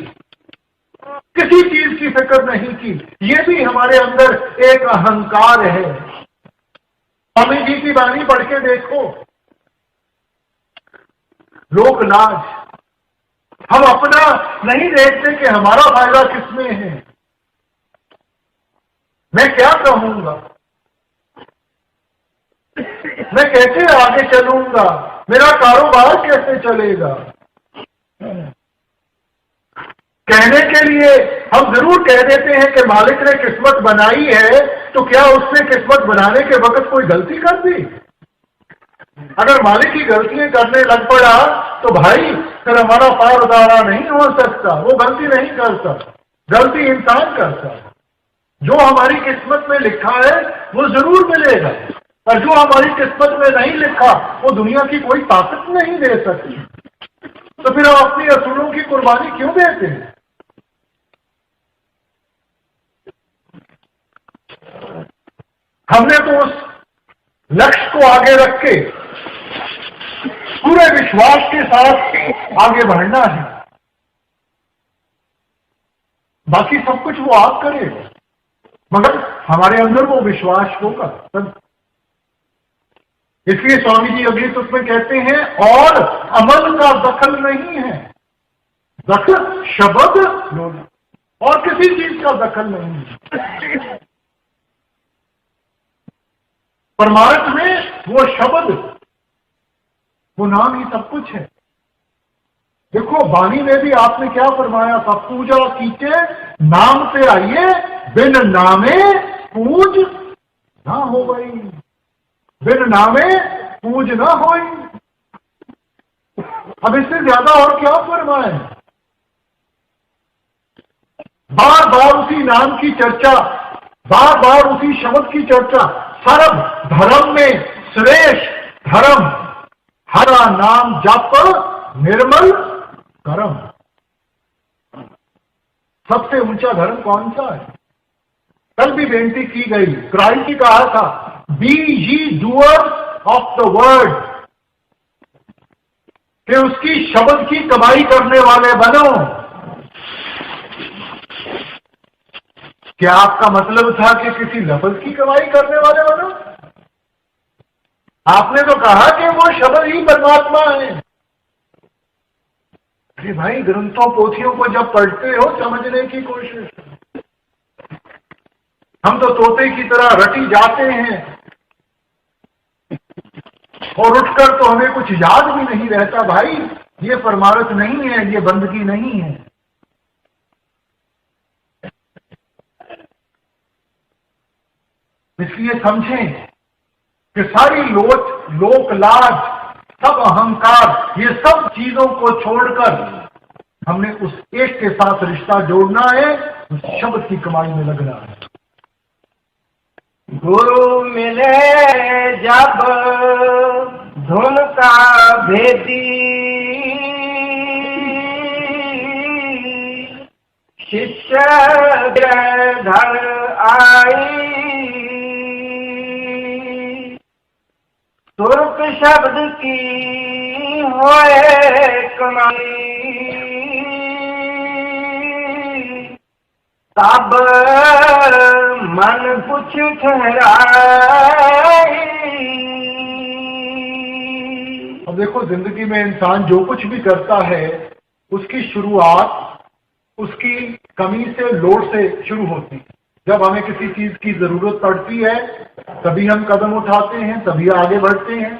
किसी चीज की फिक्र नहीं की। ये भी हमारे अंदर एक अहंकार है। स्वामी जी की वाणी पढ़ के देखो, लोक लाज, हम अपना नहीं देखते कि हमारा फायदा किसमें है, मैं क्या कहूंगा, मैं कैसे आगे चलूंगा, मेरा कारोबार कैसे चलेगा। कहने के लिए हम जरूर कह देते हैं कि मालिक ने किस्मत बनाई है, तो क्या उसने किस्मत बनाने के वक्त कोई गलती कर दी? अगर मालिक की गलतियां करने लग पड़ा तो भाई फिर हमारा पार उतारा नहीं हो सकता। वो गलती नहीं करता, गलती इंसान करता है। जो हमारी किस्मत में लिखा है वो जरूर मिलेगा, और जो हमारी किस्मत में नहीं लिखा वो दुनिया की कोई ताकत नहीं दे सकती। तो फिर हम अपनी असूलों की कुर्बानी क्यों देते हैं? हमने तो उस लक्ष्य को आगे रख के पूरे विश्वास के साथ आगे बढ़ना है। बाकी सब कुछ वो आप करेगा, मगर हमारे अंदर वो विश्वास होगा तब। इसलिए स्वामी जी अगली सुत में कहते हैं और अमल का दखल नहीं है, दखल शब्द लोना, और किसी चीज का दखल नहीं है। परमार्थ में वो शब्द, वो नाम ही सब कुछ है। देखो वाणी में भी आपने क्या फरमाया था, पूजा कीजिए नाम पे आइए, बिन नामे पूज ना हो गई, बिन नामे पूज ना होई। अब इससे ज्यादा और क्या फरमाए? बार बार उसी नाम की चर्चा, बार बार उसी शब्द की चर्चा। सर्व धर्म में श्रेष्ठ धर्म हरा नाम जप निर्मल कर्म। सबसे ऊंचा धर्म कौन सा है? कल भी बेनती की गई, क्राइस्ट ने कहा था बी ये डूअर्स ऑफ द वर्ड, कि उसकी शब्द की कमाई करने वाले बनो। क्या आपका मतलब था कि किसी लफ्ज की कमाई करने वाले बनो? आपने तो कहा कि वो शब्द ही परमात्मा है। अरे भाई ग्रंथों पोथियों को जब पढ़ते हो समझने की कोशिश। हम तो तोते की तरह रटी जाते हैं और उठकर तो हमें कुछ याद भी नहीं रहता। भाई ये परमार्थ नहीं है, ये बंदगी नहीं है। इसलिए समझें कि सारी लोक लाज, सब अहंकार, ये सब चीजों को छोड़कर हमने उस एक के साथ रिश्ता जोड़ना है, उस शब्द की कमाई में लगना है। गुरु मिले जब धुन का भेदी, शिष्य गिरधर आई, तुर्क शब्द की होए कमाई, तब मन कुछ ठहराई। अब देखो जिंदगी में इंसान जो कुछ भी करता है उसकी शुरुआत उसकी कमी से, लोड़ से शुरू होती है। जब हमें किसी चीज की जरूरत पड़ती है तभी हम कदम उठाते हैं, तभी आगे बढ़ते हैं।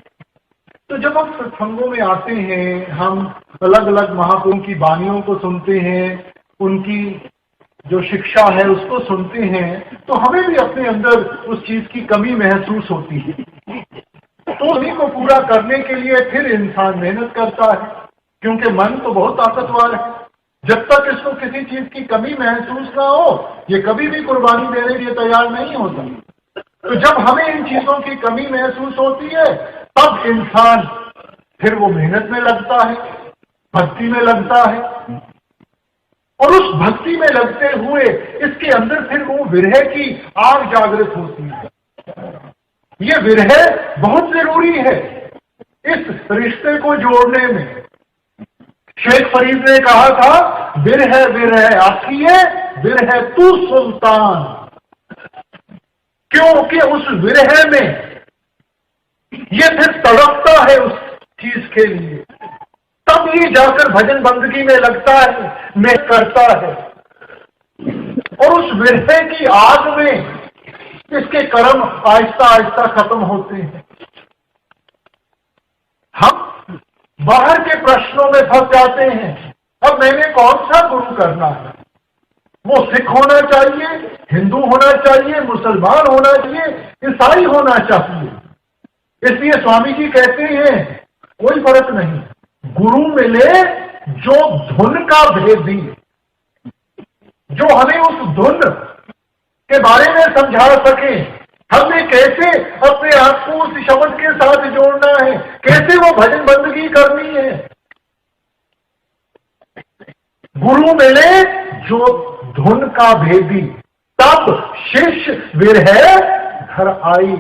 तो जब हम सत्संगों में आते हैं, हम अलग अलग महापुरुषों की वाणियों को सुनते हैं, उनकी जो शिक्षा है उसको सुनते हैं, तो हमें भी अपने अंदर उस चीज की कमी महसूस होती है। तो उन्हीं को पूरा करने के लिए फिर इंसान मेहनत करता है, क्योंकि मन तो बहुत ताकतवर है। जब तक इसको किसी चीज की कमी महसूस ना हो, ये कभी भी कुर्बानी देने के लिए तैयार नहीं होता। तो जब हमें इन चीजों की कमी महसूस होती है, तब इंसान फिर वो मेहनत में लगता है, भक्ति में लगता है, और उस भक्ति में लगते हुए इसके अंदर फिर वो विरह की आग जागृत होती है। ये विरह बहुत जरूरी है इस रिश्ते को जोड़ने में। शेख फरीद ने कहा था, विरह विरह आखिए विरह तू सुल्तान, क्योंकि उस विरह में ये फिर तड़पता है उस चीज के लिए, तब ये जाकर भजन बंदगी में लगता है, में करता है, और उस विरह की आग में इसके कर्म आहिस्ता आहिस्ता खत्म होते हैं। हम बाहर के प्रश्नों में फंस जाते हैं। अब मैंने कौन सा गुरु करना है? वो सिख होना चाहिए, हिंदू होना चाहिए, मुसलमान होना चाहिए, ईसाई होना चाहिए? इसलिए स्वामी जी कहते हैं कोई फर्क नहीं, गुरु मिले जो धुन का भेदी, जो हमें उस धुन के बारे में समझा सके, हमने कैसे अपने आप को उस शब्द के साथ जोड़ना है, कैसे वो भजन बंदगी करनी है। गुरु मिले जो धुन का भेदी, तब शिष्य विरह घर आई।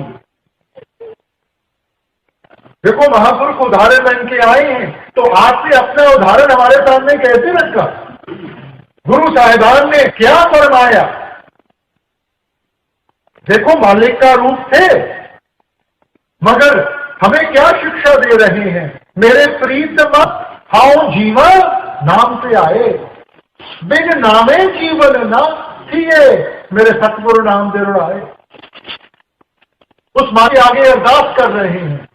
देखो महापुरुष उदाहरण बन के आए हैं, तो आज से अपना उदाहरण हमारे सामने कैसे रखा? गुरु साहिबान ने क्या फरमाया? देखो मालिक का रूप थे, मगर हमें क्या शिक्षा दे रहे हैं? मेरे प्रीतम हाउ जीवा नाम से आए, बिन नामे जीवन ना थिए, मेरे सतगुरु नाम दे आए। उस माँ के आगे अरदास कर रहे हैं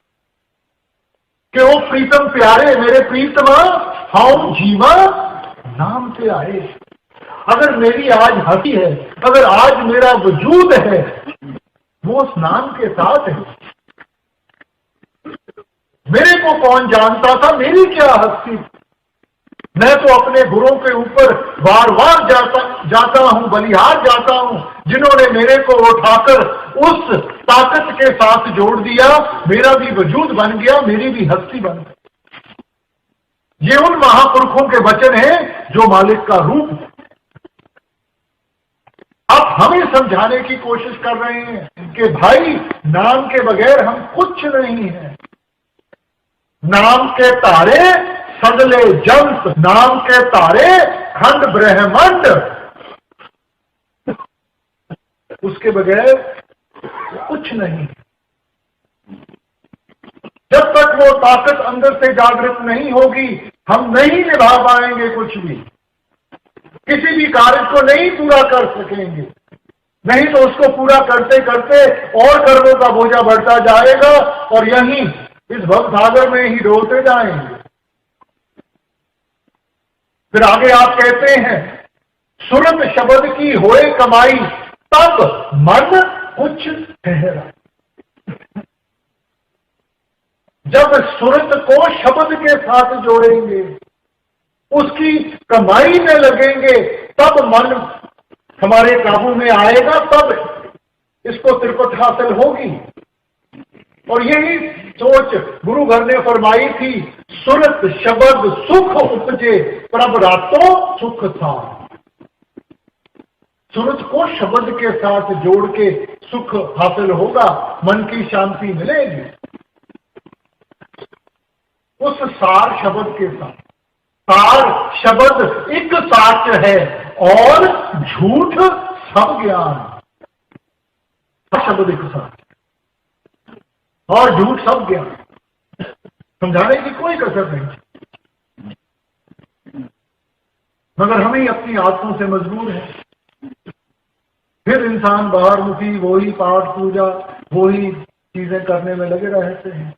कि वो प्रीतम प्यारे, मेरे प्रीतमा हाउ जीवा नाम से आए। अगर मेरी आज हंसी है, अगर आज मेरा वजूद है, वो उस नाम के साथ है। मेरे को कौन जानता था, मेरी क्या हस्ती। मैं तो अपने गुरुओं के ऊपर बार बार जाता हूं, बलिहार जाता हूं, जिन्होंने मेरे को उठाकर उस ताकत के साथ जोड़ दिया, मेरा भी वजूद बन गया, मेरी भी हस्ती बन गई। ये उन महापुरुषों के वचन हैं जो मालिक का रूप है। अब हमें समझाने की कोशिश कर रहे हैं कि भाई नाम के बगैर हम कुछ नहीं है। नाम के तारे सगले जंत, नाम के तारे खंड ब्रह्मांड, उसके बगैर कुछ नहीं। जब तक वो ताकत अंदर से जागृत नहीं होगी, हम नहीं निभा पाएंगे कुछ भी, किसी भी कार्य को नहीं पूरा कर सकेंगे। नहीं तो उसको पूरा करते करते और कर्मों का बोझा बढ़ता जाएगा और यहीं इस भवसागर में ही डोलते जाएंगे। फिर आगे आप कहते हैं, सुरत शब्द की होए कमाई, तब मन कुछ ठहरा। जब सुरत को शब्द के साथ जोड़ेंगे, उसकी कमाई में लगेंगे, तब मन हमारे काबू में आएगा, तब इसको त्रिपत हासिल होगी। और यही सोच गुरु घर ने फरमाई थी, सुरत शब्द सुख उपजे, प्रभ रातों सुख था। सुरत को शब्द के साथ जोड़ के सुख हासिल होगा, मन की शांति मिलेगी उस सार शब्द के साथ। सार शब्द एक साच है और झूठ सब ज्ञान। शब्द एक साच और झूठ सब ज्ञान, समझाने की कोई कसर नहीं। मगर हमें अपनी आत्मों से मजबूर है। फिर इंसान बाहर मुखी वही पाठ पूजा वही चीजें करने में लगे रहते हैं।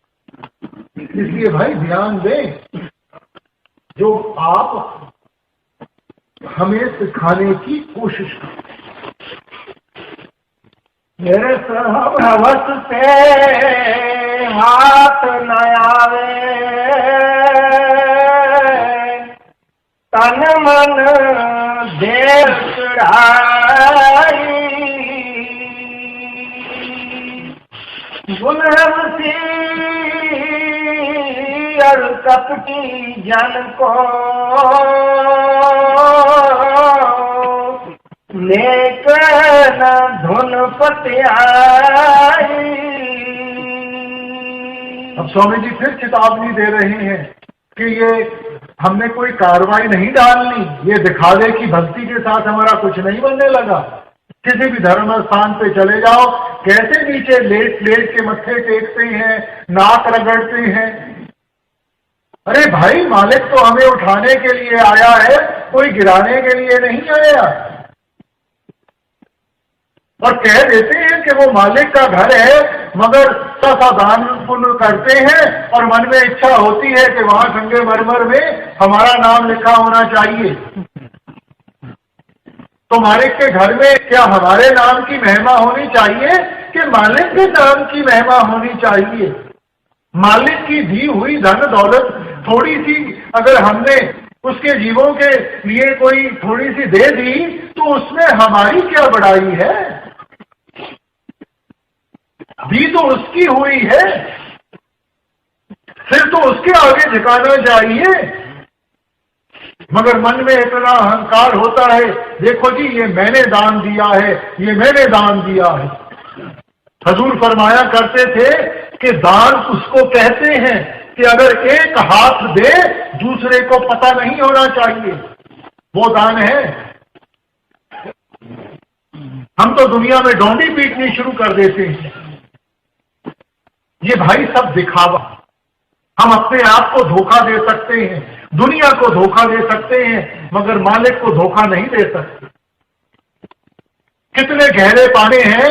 इसलिए भाई ध्यान दें, जो आप हमें सिखाने की कोशिश करें। मेरे हवस से हाथ न आवे, तन मन देव चढ़ाई, गुलहसी और कपटी जन को नेक न धुन पत्याई। अब स्वामी जी फिर चेतावनी दे रहे हैं कि ये हमने कोई कार्रवाई नहीं डालनी, ये दिखावे की भक्ति के साथ हमारा कुछ नहीं बनने लगा। किसी भी धर्म स्थान पे चले जाओ, कैसे नीचे लेट लेट के मत्थे टेकते हैं, नाक रगड़ते हैं। अरे भाई, मालिक तो हमें उठाने के लिए आया है, कोई गिराने के लिए नहीं आया। और कह देते हैं कि वो मालिक का घर है, मगर सा दान पुण्य करते हैं और मन में इच्छा होती है कि वहां संगमरमर में हमारा नाम लिखा होना चाहिए। तो मालिक के घर में क्या हमारे नाम की महिमा होनी चाहिए कि मालिक के नाम की महिमा होनी चाहिए? मालिक की दी हुई धन दौलत थोड़ी सी अगर हमने उसके जीवों के लिए कोई थोड़ी सी दे दी तो उसमें हमारी क्या बड़ाई है? दी तो उसकी हुई है, फिर तो उसके आगे झुकाना चाहिए। मगर मन में इतना अहंकार होता है, देखो जी ये मैंने दान दिया है, ये मैंने दान दिया है। हजूर फरमाया करते थे कि दान उसको कहते हैं कि अगर एक हाथ दे दूसरे को पता नहीं होना चाहिए, वो दान है। हम तो दुनिया में डोंडी पीटनी शुरू कर देते हैं। ये भाई सब दिखावा। हम अपने आप को धोखा दे सकते हैं, दुनिया को धोखा दे सकते हैं, मगर मालिक को धोखा नहीं दे सकते। कितने गहरे पाने हैं,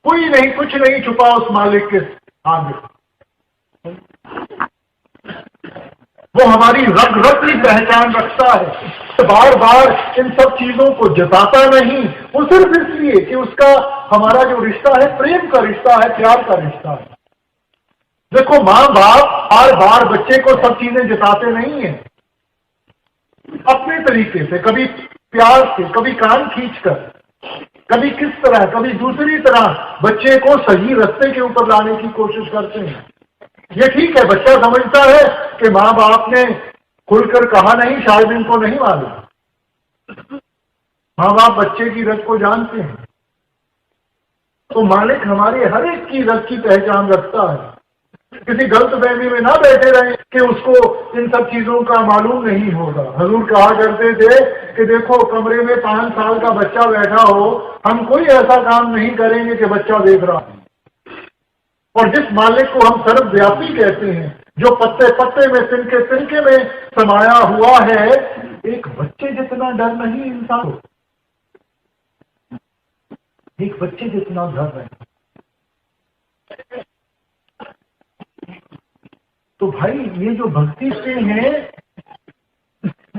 कोई नहीं, कुछ नहीं छुपा उस मालिक के आगे। वो हमारी रग रग की पहचान रखता है। बार बार इन सब चीजों को जताता नहीं, वो सिर्फ इसलिए कि उसका हमारा जो रिश्ता है प्रेम का रिश्ता है, प्यार का रिश्ता है। देखो, माँ बाप बार बार बच्चे को सब चीजें जताते नहीं है, अपने तरीके से, कभी प्यार से, कभी कान खींचकर, कभी किस तरह, कभी दूसरी तरह बच्चे को सही रास्ते के ऊपर लाने की कोशिश करते हैं। ये ठीक है, बच्चा समझता है कि माँ बाप ने खुलकर कहा नहीं, शायद इनको नहीं मालूम। माँ बाप बच्चे की रग को जानते हैं। तो मालिक हमारे हर एक की रग की पहचान रखता है। किसी गलत फहमी में ना बैठे रहे कि उसको इन सब चीजों का मालूम नहीं होगा। हजूर कहा करते थे कि देखो, कमरे में 5 साल का बच्चा बैठा हो, हम कोई ऐसा काम नहीं करेंगे कि बच्चा देख रहा है। और जिस मालिक को हम सर्वव्यापी कहते हैं, जो पत्ते पत्ते में, तिनके तिनके में समाया हुआ है, एक बच्चे जितना डर नहीं इंसान को, एक बच्चे जितना डर है। तो भाई ये जो भक्ति से हैं,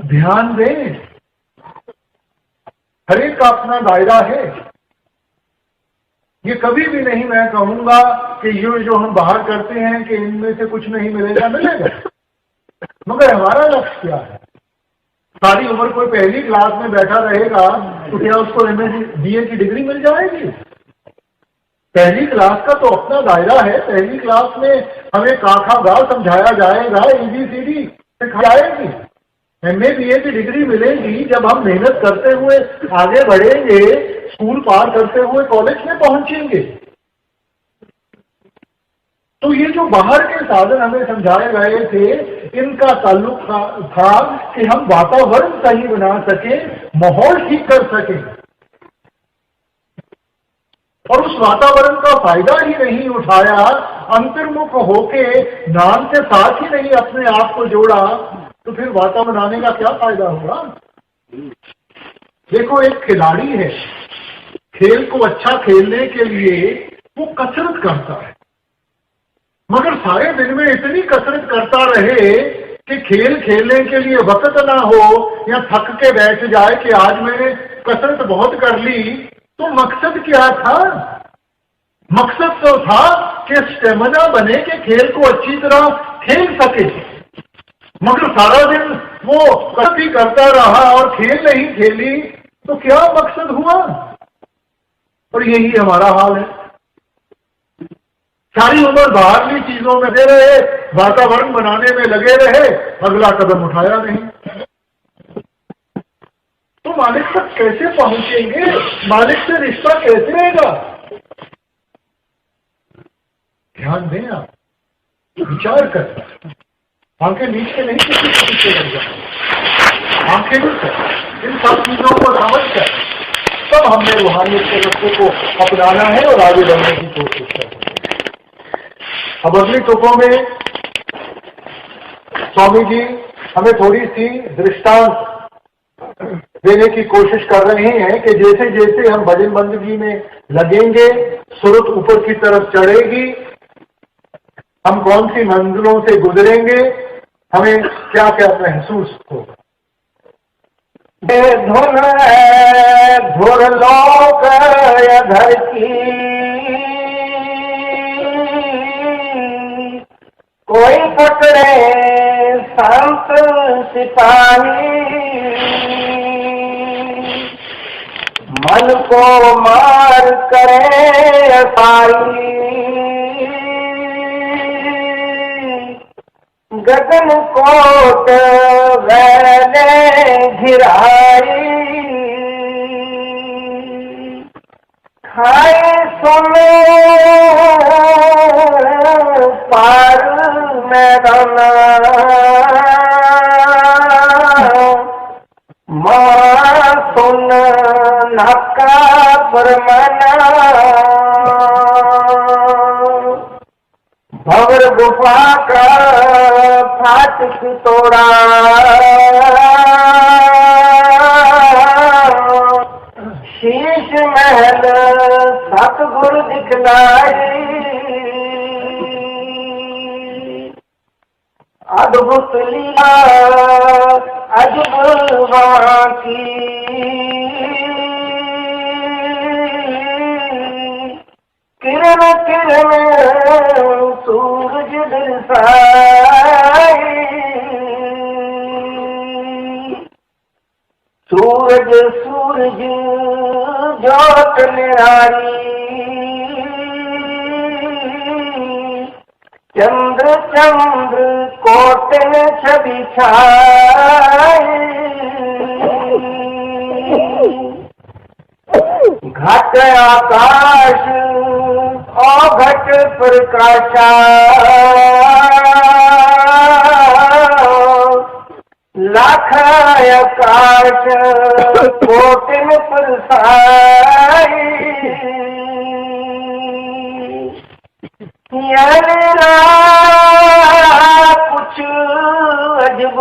ध्यान दें, हर एक का अपना दायरा है। ये कभी भी नहीं मैं कहूंगा कि ये जो हम बाहर करते हैं कि इनमें से कुछ नहीं मिलेगा, मिलेगा। मगर हमारा लक्ष्य क्या है? सारी उम्र कोई पहली क्लास में बैठा रहेगा तो क्या उसको MA की डिग्री मिल जाएगी? पहली क्लास का तो अपना दायरा है। पहली क्लास में हमें काखा गा समझाया जाएगा, ABCD सिखाई जाएगी। MA BA की डिग्री मिलेगी जब हम मेहनत करते हुए आगे बढ़ेंगे, स्कूल पार करते हुए कॉलेज में पहुंचेंगे। तो ये जो बाहर के साधन हमें समझाए गए थे, इनका ताल्लुक था कि हम वातावरण सही बना सके, माहौल ठीक कर सके। और उस वातावरण का फायदा ही नहीं उठाया, अंतर्मुख होके नाम के साथ ही नहीं अपने आप को जोड़ा, तो फिर वातावरण बनाने का क्या फायदा होगा? देखो, एक खिलाड़ी है, खेल को अच्छा खेलने के लिए वो कसरत करता है, मगर सारे दिन में इतनी कसरत करता रहे कि खेल खेलने के लिए वक्त ना हो या थक के बैठ जाए कि आज मैंने कसरत बहुत कर ली, तो मकसद क्या था? मकसद तो था कि स्टेमिना बने कि खेल को अच्छी तरह खेल सके। मगर सारा दिन वो कसरत ही करता रहा और खेल नहीं खेली, तो क्या मकसद हुआ? और यही हमारा हाल है। सारी उम्र बाहरली चीजों में लगे रहे, वातावरण बनाने में लगे रहे, अगला कदम उठाया नहीं। तो मालिक तक कैसे पहुंचेंगे? मालिक से रिश्ता कैसे रहेगा? ध्यान दें, आप विचार कर, आंखें नीचे नहीं, किसी के पीछे लग जाए, आंखें नीचे इन सब चीजों को समझ कर तब हमने रूहानियत के रास्ते को अपनाना है और आगे बढ़ने की कोशिश करनी है। अब अगली तुकों में स्वामी जी हमें थोड़ी सी दृष्टांत देने की कोशिश कर रहे हैं कि जैसे जैसे हम भजन बंदगी में लगेंगे, सुरत ऊपर की तरफ चढ़ेगी, हम कौन सी मंजिलों से गुजरेंगे, हमें क्या क्या महसूस होगा। धुन धुर लोक अधर की, कोई पकड़े संत सिपाही, मन को मार करे असाई, गगन कोट वैले घिराई, खाए सुने पार मैदान, मां सुन नका परमना, भवर गुफा का फाटक तोड़ा, शीश महल सतगुरु दिखलाई, अद्भुत लीला अजबा की, किरण किरण सूरज दिलसाई, सूरज सूरज जोत निरारी, चंद्र चंद्र कोटन छवि छाई, घट आकाश घट प्रकाशा, लाख आकाश कोटिन परसाई, कुछ अजब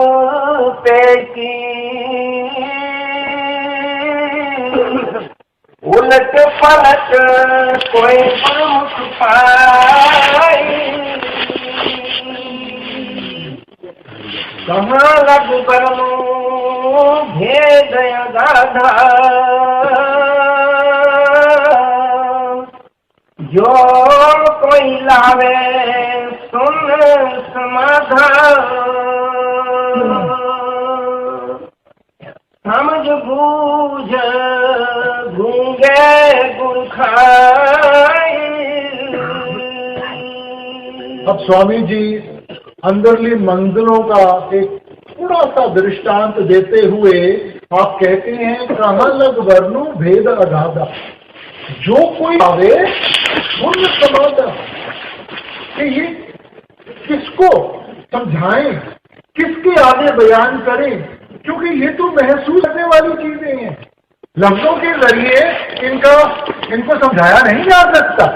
पेकी, उलट पलट कोई प्रमुख पाई, कहाँ लग बरमो भेद गाधा, जो कोई लावे सुन समाधान, समझ बूझ गूंगे गुण खाई। अब स्वामी जी अंदरली मंजिलों का एक थोड़ा सा दृष्टांत देते हुए आप कहते हैं, कहाँ लग वर्णु भेद अगाधा, जो कोई आवे सुन समाधा। कि ये किसको समझाएं, किसके आगे बयान करें, क्योंकि ये तो महसूस करने वाली चीजें हैं, लफ्जों के जरिए इनको समझाया नहीं जा सकता।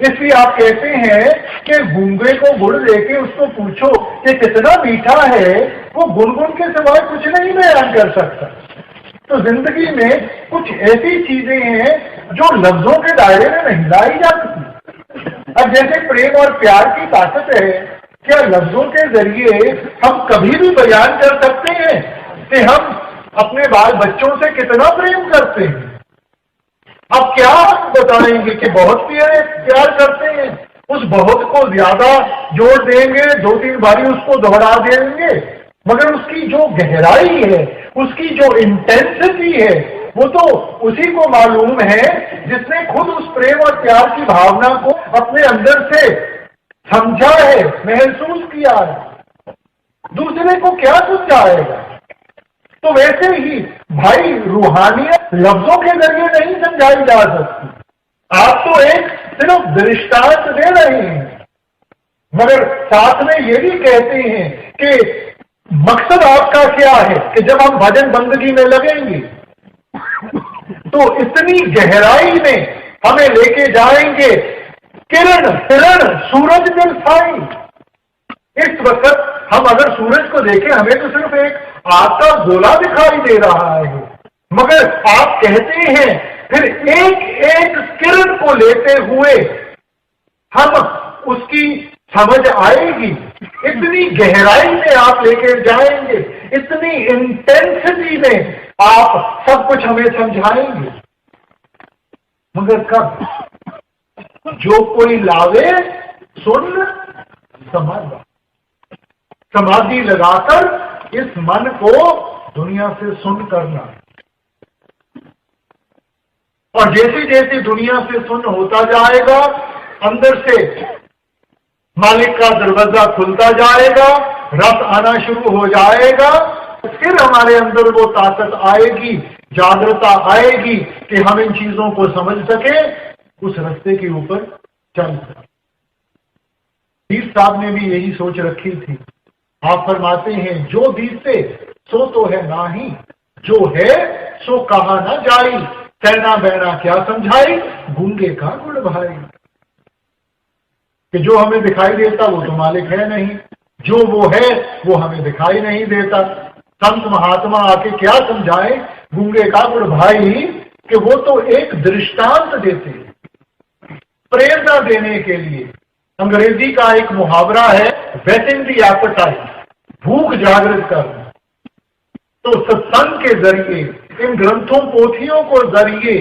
इसलिए आप कहते हैं कि गूंगे को गुड़ देके उसको पूछो कि कितना मीठा है, वो गुनगुन के सिवाय कुछ नहीं बयान कर सकता। तो जिंदगी में कुछ ऐसी चीजें हैं जो लफ्जों के दायरे में नहीं लाई जा सकती। अब जैसे प्रेम और प्यार की ताकत है, क्या लफ्जों के जरिए हम कभी भी बयान कर सकते हैं कि हम अपने बाल बच्चों से कितना प्रेम करते हैं? अब क्या बताएंगे कि बहुत प्यार करते हैं? उस बहुत को ज्यादा जोड़ देंगे, 2-3 बारी उसको दोहरा देंगे, मगर उसकी जो गहराई है, उसकी जो इंटेंसिटी है, वो तो उसी को मालूम है जिसने खुद उस प्रेम और प्यार की भावना को अपने अंदर से समझा है, महसूस किया है। दूसरे को क्या समझाएगा? तो वैसे ही भाई, रूहानियत लफ्जों के जरिए नहीं समझाई जा सकती। आप तो एक सिर्फ दृष्टांत दे रहे हैं, मगर साथ में ये भी कहते हैं कि मकसद आपका क्या है कि जब हम भजन बंदगी में लगेंगे तो इतनी गहराई में हमें लेके जाएंगे, किरण किरण सूरज दिखाई। इस वक्त हम अगर सूरज को देखें, हमें तो सिर्फ एक आग का गोला दिखाई दे रहा है, मगर आप कहते हैं फिर एक एक किरण को लेते हुए हम उसकी समझ आएगी, इतनी गहराई में आप लेकर जाएंगे, इतनी इंटेंसिटी में आप सब कुछ हमें समझाएंगे। मगर कब? जो कोई लावे सुन समझ, समाधि लगाकर इस मन को दुनिया से सुन करना, और जैसे जैसे दुनिया से सुन होता जाएगा, अंदर से मालिक का दरवाजा खुलता जाएगा, रस आना शुरू हो जाएगा, फिर हमारे अंदर वो ताकत आएगी, जागृता आएगी कि हम इन चीजों को समझ सके, उस रास्ते के ऊपर चल सके। पीर साहब ने भी यही सोच रखी थी। आप फरमाते हैं, जो दीसे सो तो है नाही, जो है सो कहा ना जाई, कहना बहना क्या समझाई, गूंगे का गुड़ भाई। कि जो हमें दिखाई देता वो तो मालिक है नहीं, जो वो है वो हमें दिखाई नहीं देता। संत महात्मा आके क्या समझाए, गूंगे का गुड़ भाई, कि वो तो एक दृष्टांत देते, प्रेरणा देने के लिए। अंग्रेजी का एक मुहावरा है, वेटिंग द एपेटाइट, भूख जागृत करना। तो सत्संग के जरिए, इन ग्रंथों पोथियों को जरिए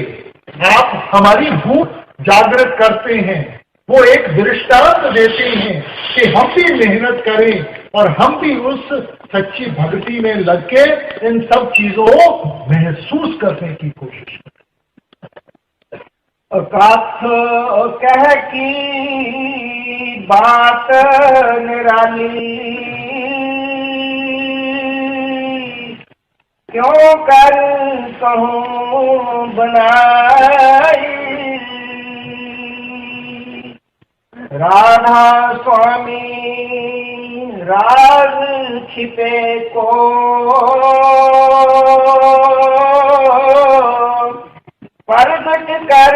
आप हमारी भूख जागृत करते हैं, वो एक दृष्टांत देते हैं कि हम भी मेहनत करें और हम भी उस सच्ची भक्ति में लग के इन सब चीजों को महसूस करने की कोशिश करें। कथ कह की बात निराली, क्यों कर कहूँ बनाई, राधा स्वामी राज छिपे को, प्रगट कर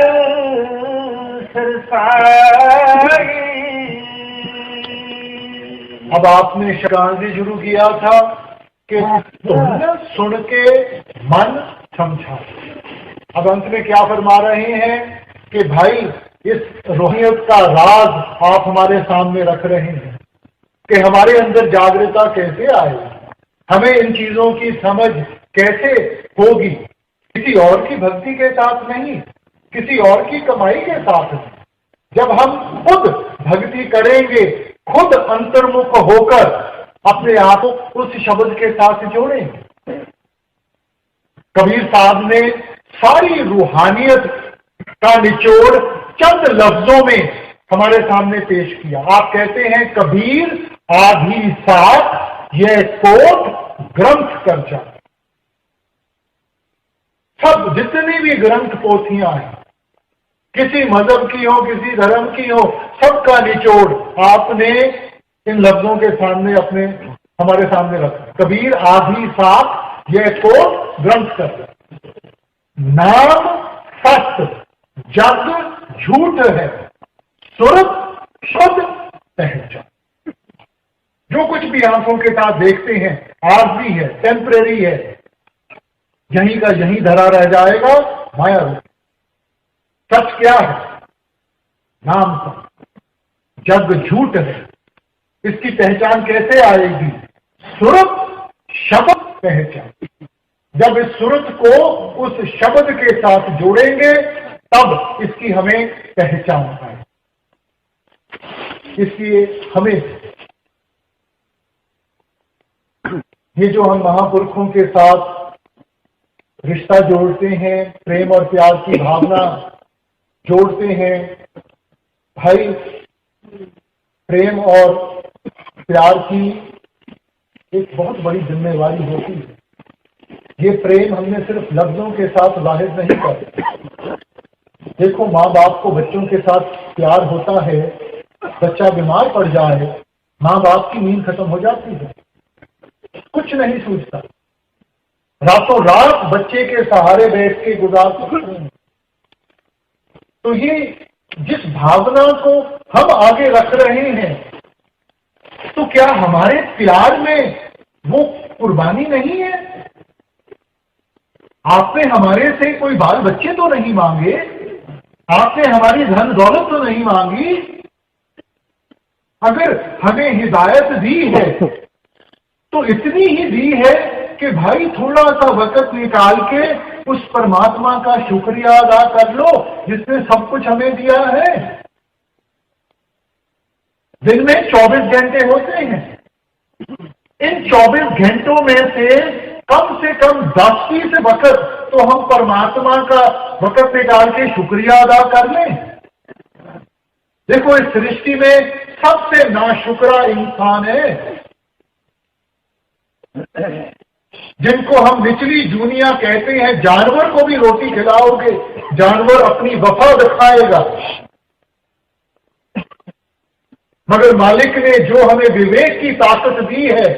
सरसाई। अब आपने शकांति शुरू किया था कि तुमने सुन के मन समझा। अब अंत में क्या फरमा रहे हैं कि भाई, इस रूहानियत का राज आप हमारे सामने रख रहे हैं कि हमारे अंदर जागृता कैसे आएगी, हमें इन चीजों की समझ कैसे होगी। किसी और की भक्ति के साथ नहीं, किसी और की कमाई के साथ नहीं। जब हम खुद भक्ति करेंगे, खुद अंतर्मुख होकर अपने आप को उस शब्द के साथ जोड़ेंगे। कबीर साहब ने सारी रूहानियत का निचोड़ चंद लफ्जों में हमारे सामने पेश किया। आप कहते हैं, कबीर आधी साथ यह कोट ग्रंथ कर जा। सब जितनी भी ग्रंथ पोथियां हैं, किसी मजहब की हो, किसी धर्म की हो, सबका निचोड़ आपने इन लफ्जों के सामने अपने हमारे सामने रखा। कबीर आधी साथ यह कोट ग्रंथ कर जा। नाम सत्य जग झूठ है, सुरत शुद्ध पहचान। जो कुछ भी आंखों के साथ देखते हैं आरजी है, टेम्परेरी है, यहीं का यहीं धरा रह जाएगा, माया रूप। सच क्या है? नाम सत्य। जग झूठ है। इसकी पहचान कैसे आएगी? सुरत शब्द पहचान। जब इस सुरत को उस शब्द के साथ जोड़ेंगे तब इसकी हमें पहचान आए। इसलिए हमें ये जो हम महापुरुषों के साथ रिश्ता जोड़ते हैं, प्रेम और प्यार की भावना जोड़ते हैं, भाई प्रेम और प्यार की एक बहुत बड़ी जिम्मेवारी होती है। ये प्रेम हमने सिर्फ लफ्जों के साथ जाहिर नहीं कर। देखो, माँ बाप को बच्चों के साथ प्यार होता है, बच्चा बीमार पड़ जाए, माँ बाप की नींद खत्म हो जाती है, कुछ नहीं सोचता, रातों रात बच्चे के सहारे बैठ के गुजार सकते हैं। तो ये जिस भावना को हम आगे रख रहे हैं, तो क्या हमारे प्यार में वो कुर्बानी नहीं है? आपने हमारे से कोई बाल बच्चे तो नहीं मांगे, आपने हमारी धन दौलत तो नहीं मांगी। अगर हमें हिदायत दी है तो इतनी ही दी है कि भाई थोड़ा सा वक्त निकाल के उस परमात्मा का शुक्रिया अदा कर लो जिसने सब कुछ हमें दिया है। दिन में 24 घंटे होते हैं, इन 24 घंटों में से कम 10-20 वक्त तो हम परमात्मा का वक्त निकाल के शुक्रिया अदा कर लें। देखो, इस सृष्टि में सबसे नाशुक्रा इंसान है, जिनको हम निचली दुनिया कहते हैं। जानवर को भी रोटी खिलाओगे, जानवर अपनी वफा दिखाएगा, मगर मालिक ने जो हमें विवेक की ताकत दी है,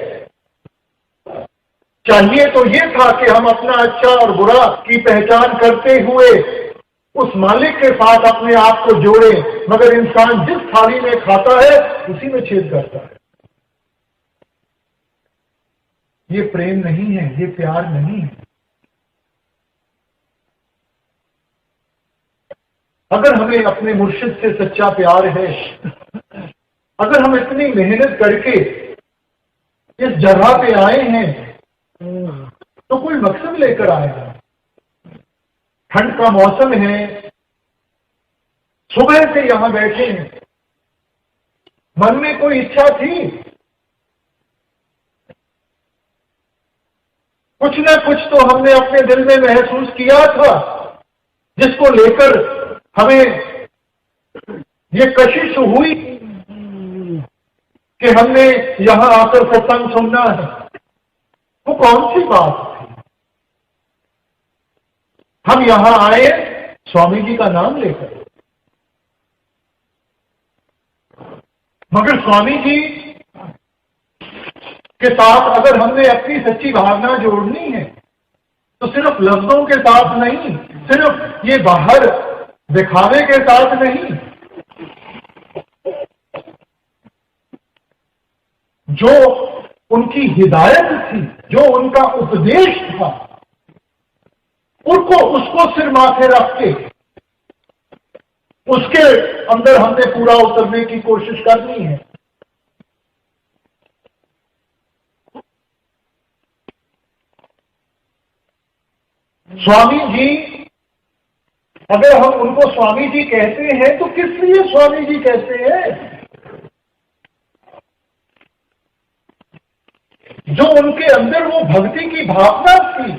चाहिए तो ये था कि हम अपना अच्छा और बुरा की पहचान करते हुए उस मालिक के साथ अपने आप को जोड़े, मगर इंसान जिस थाली में खाता है उसी में छेद करता है। ये प्रेम नहीं है, ये प्यार नहीं है। अगर हमें अपने मुर्शिद से सच्चा प्यार है, अगर हम इतनी मेहनत करके इस जगह पे आए हैं तो कोई मकसद लेकर आएगा। ठंड का मौसम है, सुबह से यहां बैठे हैं, मन में कोई इच्छा थी, कुछ ना कुछ तो हमने अपने दिल में महसूस किया था जिसको लेकर हमें ये कशिश हुई कि हमने यहां आकर सत्संग सुनना है। वो कौन सी बात थी? हम यहां आए स्वामी जी का नाम लेकर, मगर स्वामी जी के साथ अगर हमने अपनी सच्ची भावना जोड़नी है तो सिर्फ लफ्जों के साथ नहीं, सिर्फ ये बाहर दिखावे के साथ नहीं, जो उनकी हिदायत थी, जो उनका उपदेश था, उसको सिर माथे रख के उसके अंदर हमने पूरा उतरने की कोशिश करनी है। स्वामी जी, अगर हम उनको स्वामी जी कहते हैं तो किस लिए स्वामी जी कहते हैं? जो उनके अंदर वो भक्ति की भावना थी,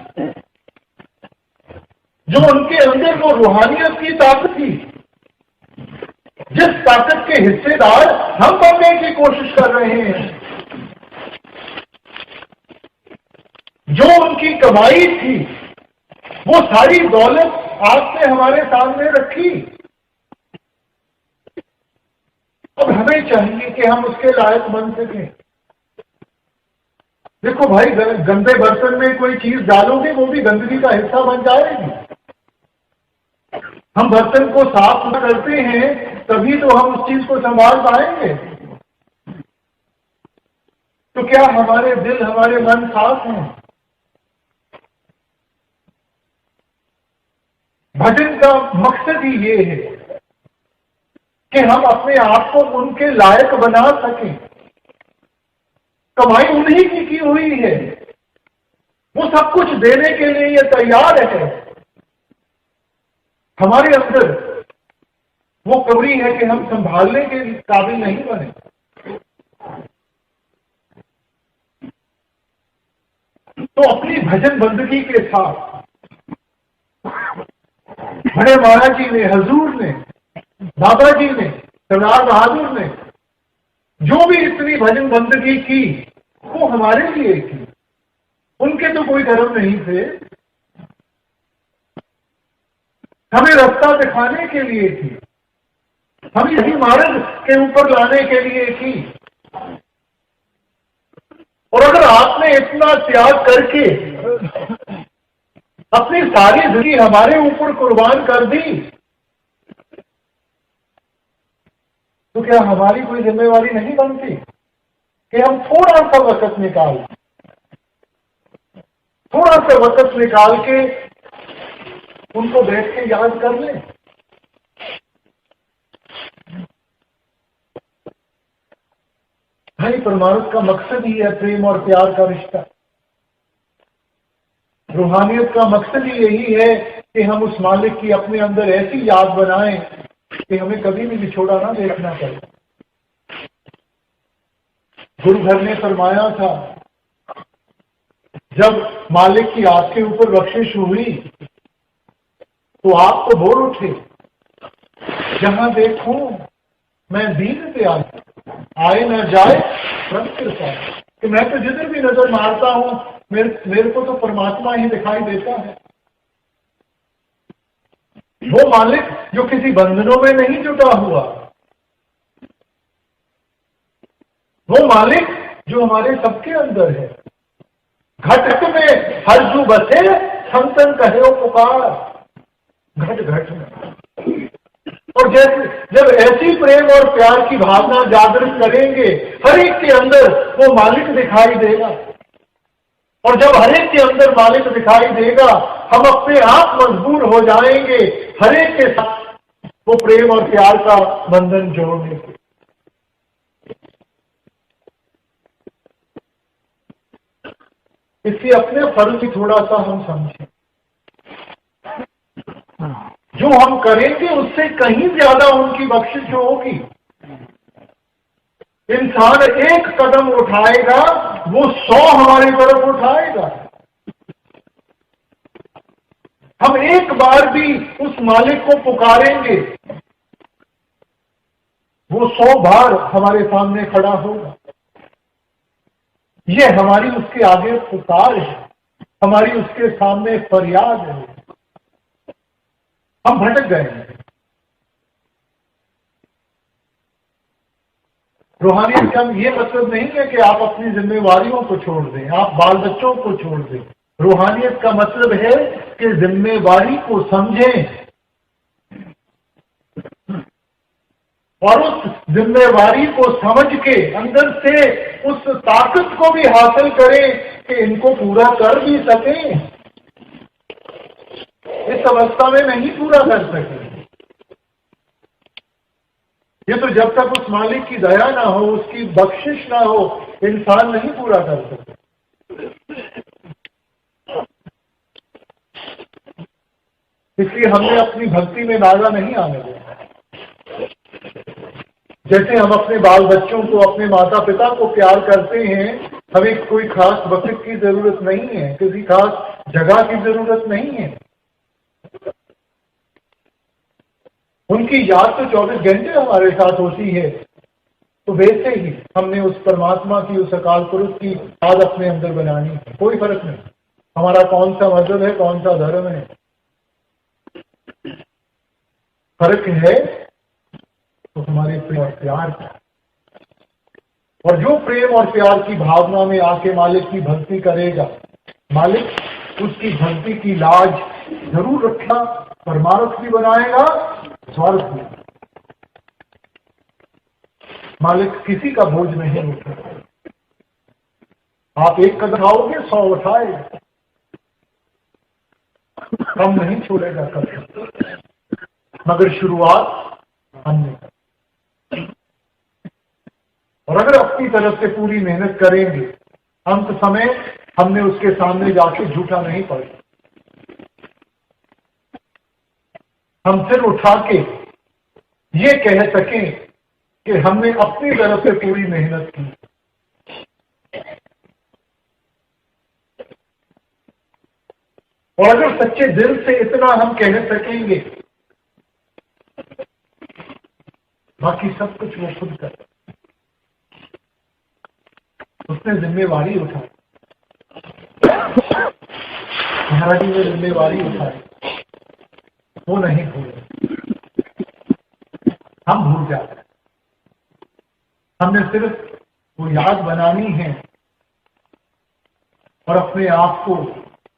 जो उनके अंदर वो रूहानियत की ताकत थी, जिस ताकत के हिस्सेदार हम बनने की कोशिश कर रहे हैं, जो उनकी कमाई थी, वो सारी दौलत आपने हमारे सामने रखी। अब हमें चाहिए कि हम उसके लायक बन सकें। देखो भाई, गंदे बर्तन में कोई चीज डालोगे वो भी गंदगी का हिस्सा बन जाएगी। हम बर्तन को साफ करते हैं तभी तो हम उस चीज को संभाल पाएंगे। तो क्या हमारे दिल, हमारे मन साफ हैं? भजन का मकसद ही ये है कि हम अपने आप को उनके लायक बना सकें। कमाई उन्हीं की हुई है, वो सब कुछ देने के लिए ये तैयार है। हमारे अंदर वो कमी है कि हम संभालने के काबिल नहीं बने। तो अपनी भजन बंदगी के साथ बड़े महाराज जी ने, हजूर ने, बाबा जी ने, सरदार बहादुर ने जो भी इतनी भजन बंदगी की वो हमारे लिए की। उनके तो कोई धर्म नहीं थे, हमें रास्ता दिखाने के लिए थी, हम यही मार्ग के ऊपर लाने के लिए थी। और अगर आपने इतना त्याग करके अपनी सारी जिंदगी हमारे ऊपर कुर्बान कर दी, तो क्या हमारी कोई जिम्मेवारी नहीं बनती कि हम थोड़ा सा वक्त निकाल के उनको बैठ के याद कर लें। भाई, परमार्थ का मकसद ही है प्रेम और प्यार का रिश्ता। रूहानियत का मकसद ही यही है कि हम उस मालिक की अपने अंदर ऐसी याद बनाएं कि हमें कभी भी बिछोड़ा ना देखना पड़े। गुरु घर ने फरमाया था, जब मालिक की आपके ऊपर बख्शिश हुई तो आप तो बोल उठे, जहां देखूं मैं दीन पे आए न जाए परम कृपा, कि मैं तो जिधर भी नजर मारता हूं मेरे को तो परमात्मा ही दिखाई देता है। वो मालिक जो किसी बंधनों में नहीं जुटा हुआ, वो मालिक जो हमारे सबके अंदर है। घट में हर जो बसे संतन कहे पुकार, घट घट में। और जैसे जब ऐसी प्रेम और प्यार की भावना जागृत करेंगे, हर एक के अंदर वो मालिक दिखाई देगा। और जब हर एक के अंदर मालिक दिखाई देगा, हम अपने आप मजबूर हो जाएंगे हर एक के साथ वो प्रेम और प्यार का बंधन जोड़ने के। इसलिए अपने फर्ज की थोड़ा सा हम समझें। जो हम करेंगे उससे कहीं ज्यादा उनकी बख्शिश होगी। इंसान एक कदम उठाएगा, वो 100 हमारी तरफ उठाएगा। हम एक बार भी उस मालिक को पुकारेंगे, वो 100 बार हमारे सामने खड़ा होगा। ये हमारी उसके आगे पुकार है, हमारी उसके सामने फरियाद है। हम भटक गए हैं। रूहानियत का ये मतलब नहीं है कि आप अपनी जिम्मेवारियों को छोड़ दें, आप बाल बच्चों को छोड़ दें। रूहानियत का मतलब है कि जिम्मेवारी को समझें और उस जिम्मेवारी को समझ के अंदर से उस ताकत को भी हासिल करें कि इनको पूरा कर भी सकें। इस अवस्था में नहीं पूरा कर सके, ये तो जब तक उस मालिक की दया ना हो, उसकी बख्शिश ना हो, इंसान नहीं पूरा कर सकता। इसलिए हमने अपनी भक्ति में नागा नहीं आने दिया। जैसे हम अपने बाल बच्चों को, अपने माता पिता को प्यार करते हैं, हमें कोई खास वक्त की जरूरत नहीं है, किसी खास जगह की जरूरत नहीं है। उनकी याद तो 24 घंटे हमारे साथ होती है। तो वैसे ही हमने उस परमात्मा की, उस अकाल पुरुष की याद अपने अंदर बनानी है। कोई फर्क नहीं हमारा कौन सा मजहब है, कौन सा धर्म है। फर्क है तो हमारे प्रेम और प्यार का। और जो प्रेम और प्यार की भावना में आके मालिक की भक्ति करेगा, मालिक उसकी भक्ति की लाज जरूर रखना, परमार्थ भी बनाएगा, स्वर्ग भी। मालिक किसी का बोझ नहीं उठाएगा। आप एक कदम उठाओगे, 100 उठाएगा, कम नहीं छोड़ेगा कभी। मगर शुरुआत हमने तरफ से पूरी मेहनत करेंगे, अंत समय हमने उसके सामने जाके झूठा नहीं पड़े। हम सिर उठा के ये कह सकें कि हमने अपनी तरफ से पूरी मेहनत की। और अगर सच्चे दिल से इतना हम कह सकेंगे, बाकी सब कुछ वो खुद कर, उसने जिम्मेवारी उठाई, महाराज जी ने जिम्मेवारी उठाई, वो नहीं भूले, हम भूल जाते हैं। हमने सिर्फ वो याद बनानी है और अपने आप को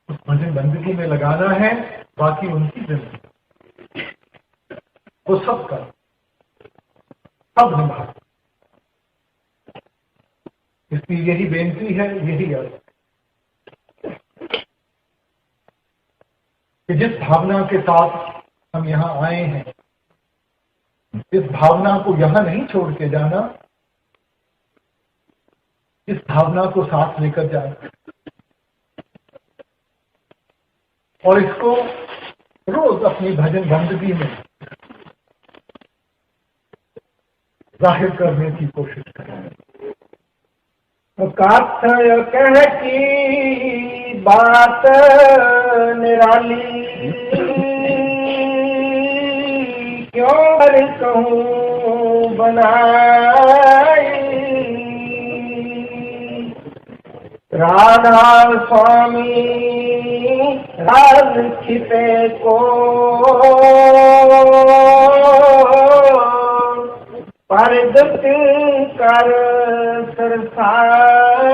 उस भजन बंदगी में लगाना है, बाकी उनकी जिम्मेदारी, वो सब कर, सब निभा। इसलिए यही बेनती है, यही अर्थ कि जिस भावना के साथ हम यहाँ आए हैं, इस भावना को यहाँ नहीं छोड़ के जाना, इस भावना को साथ लेकर जाना और इसको रोज अपनी भजन बंदगी में जाहिर करने की कोशिश करें। कथय कह की बात निराली, क्यों हर कहूँ बनाई। राधा स्वामी राज छिपे को परगत कर सरसाई।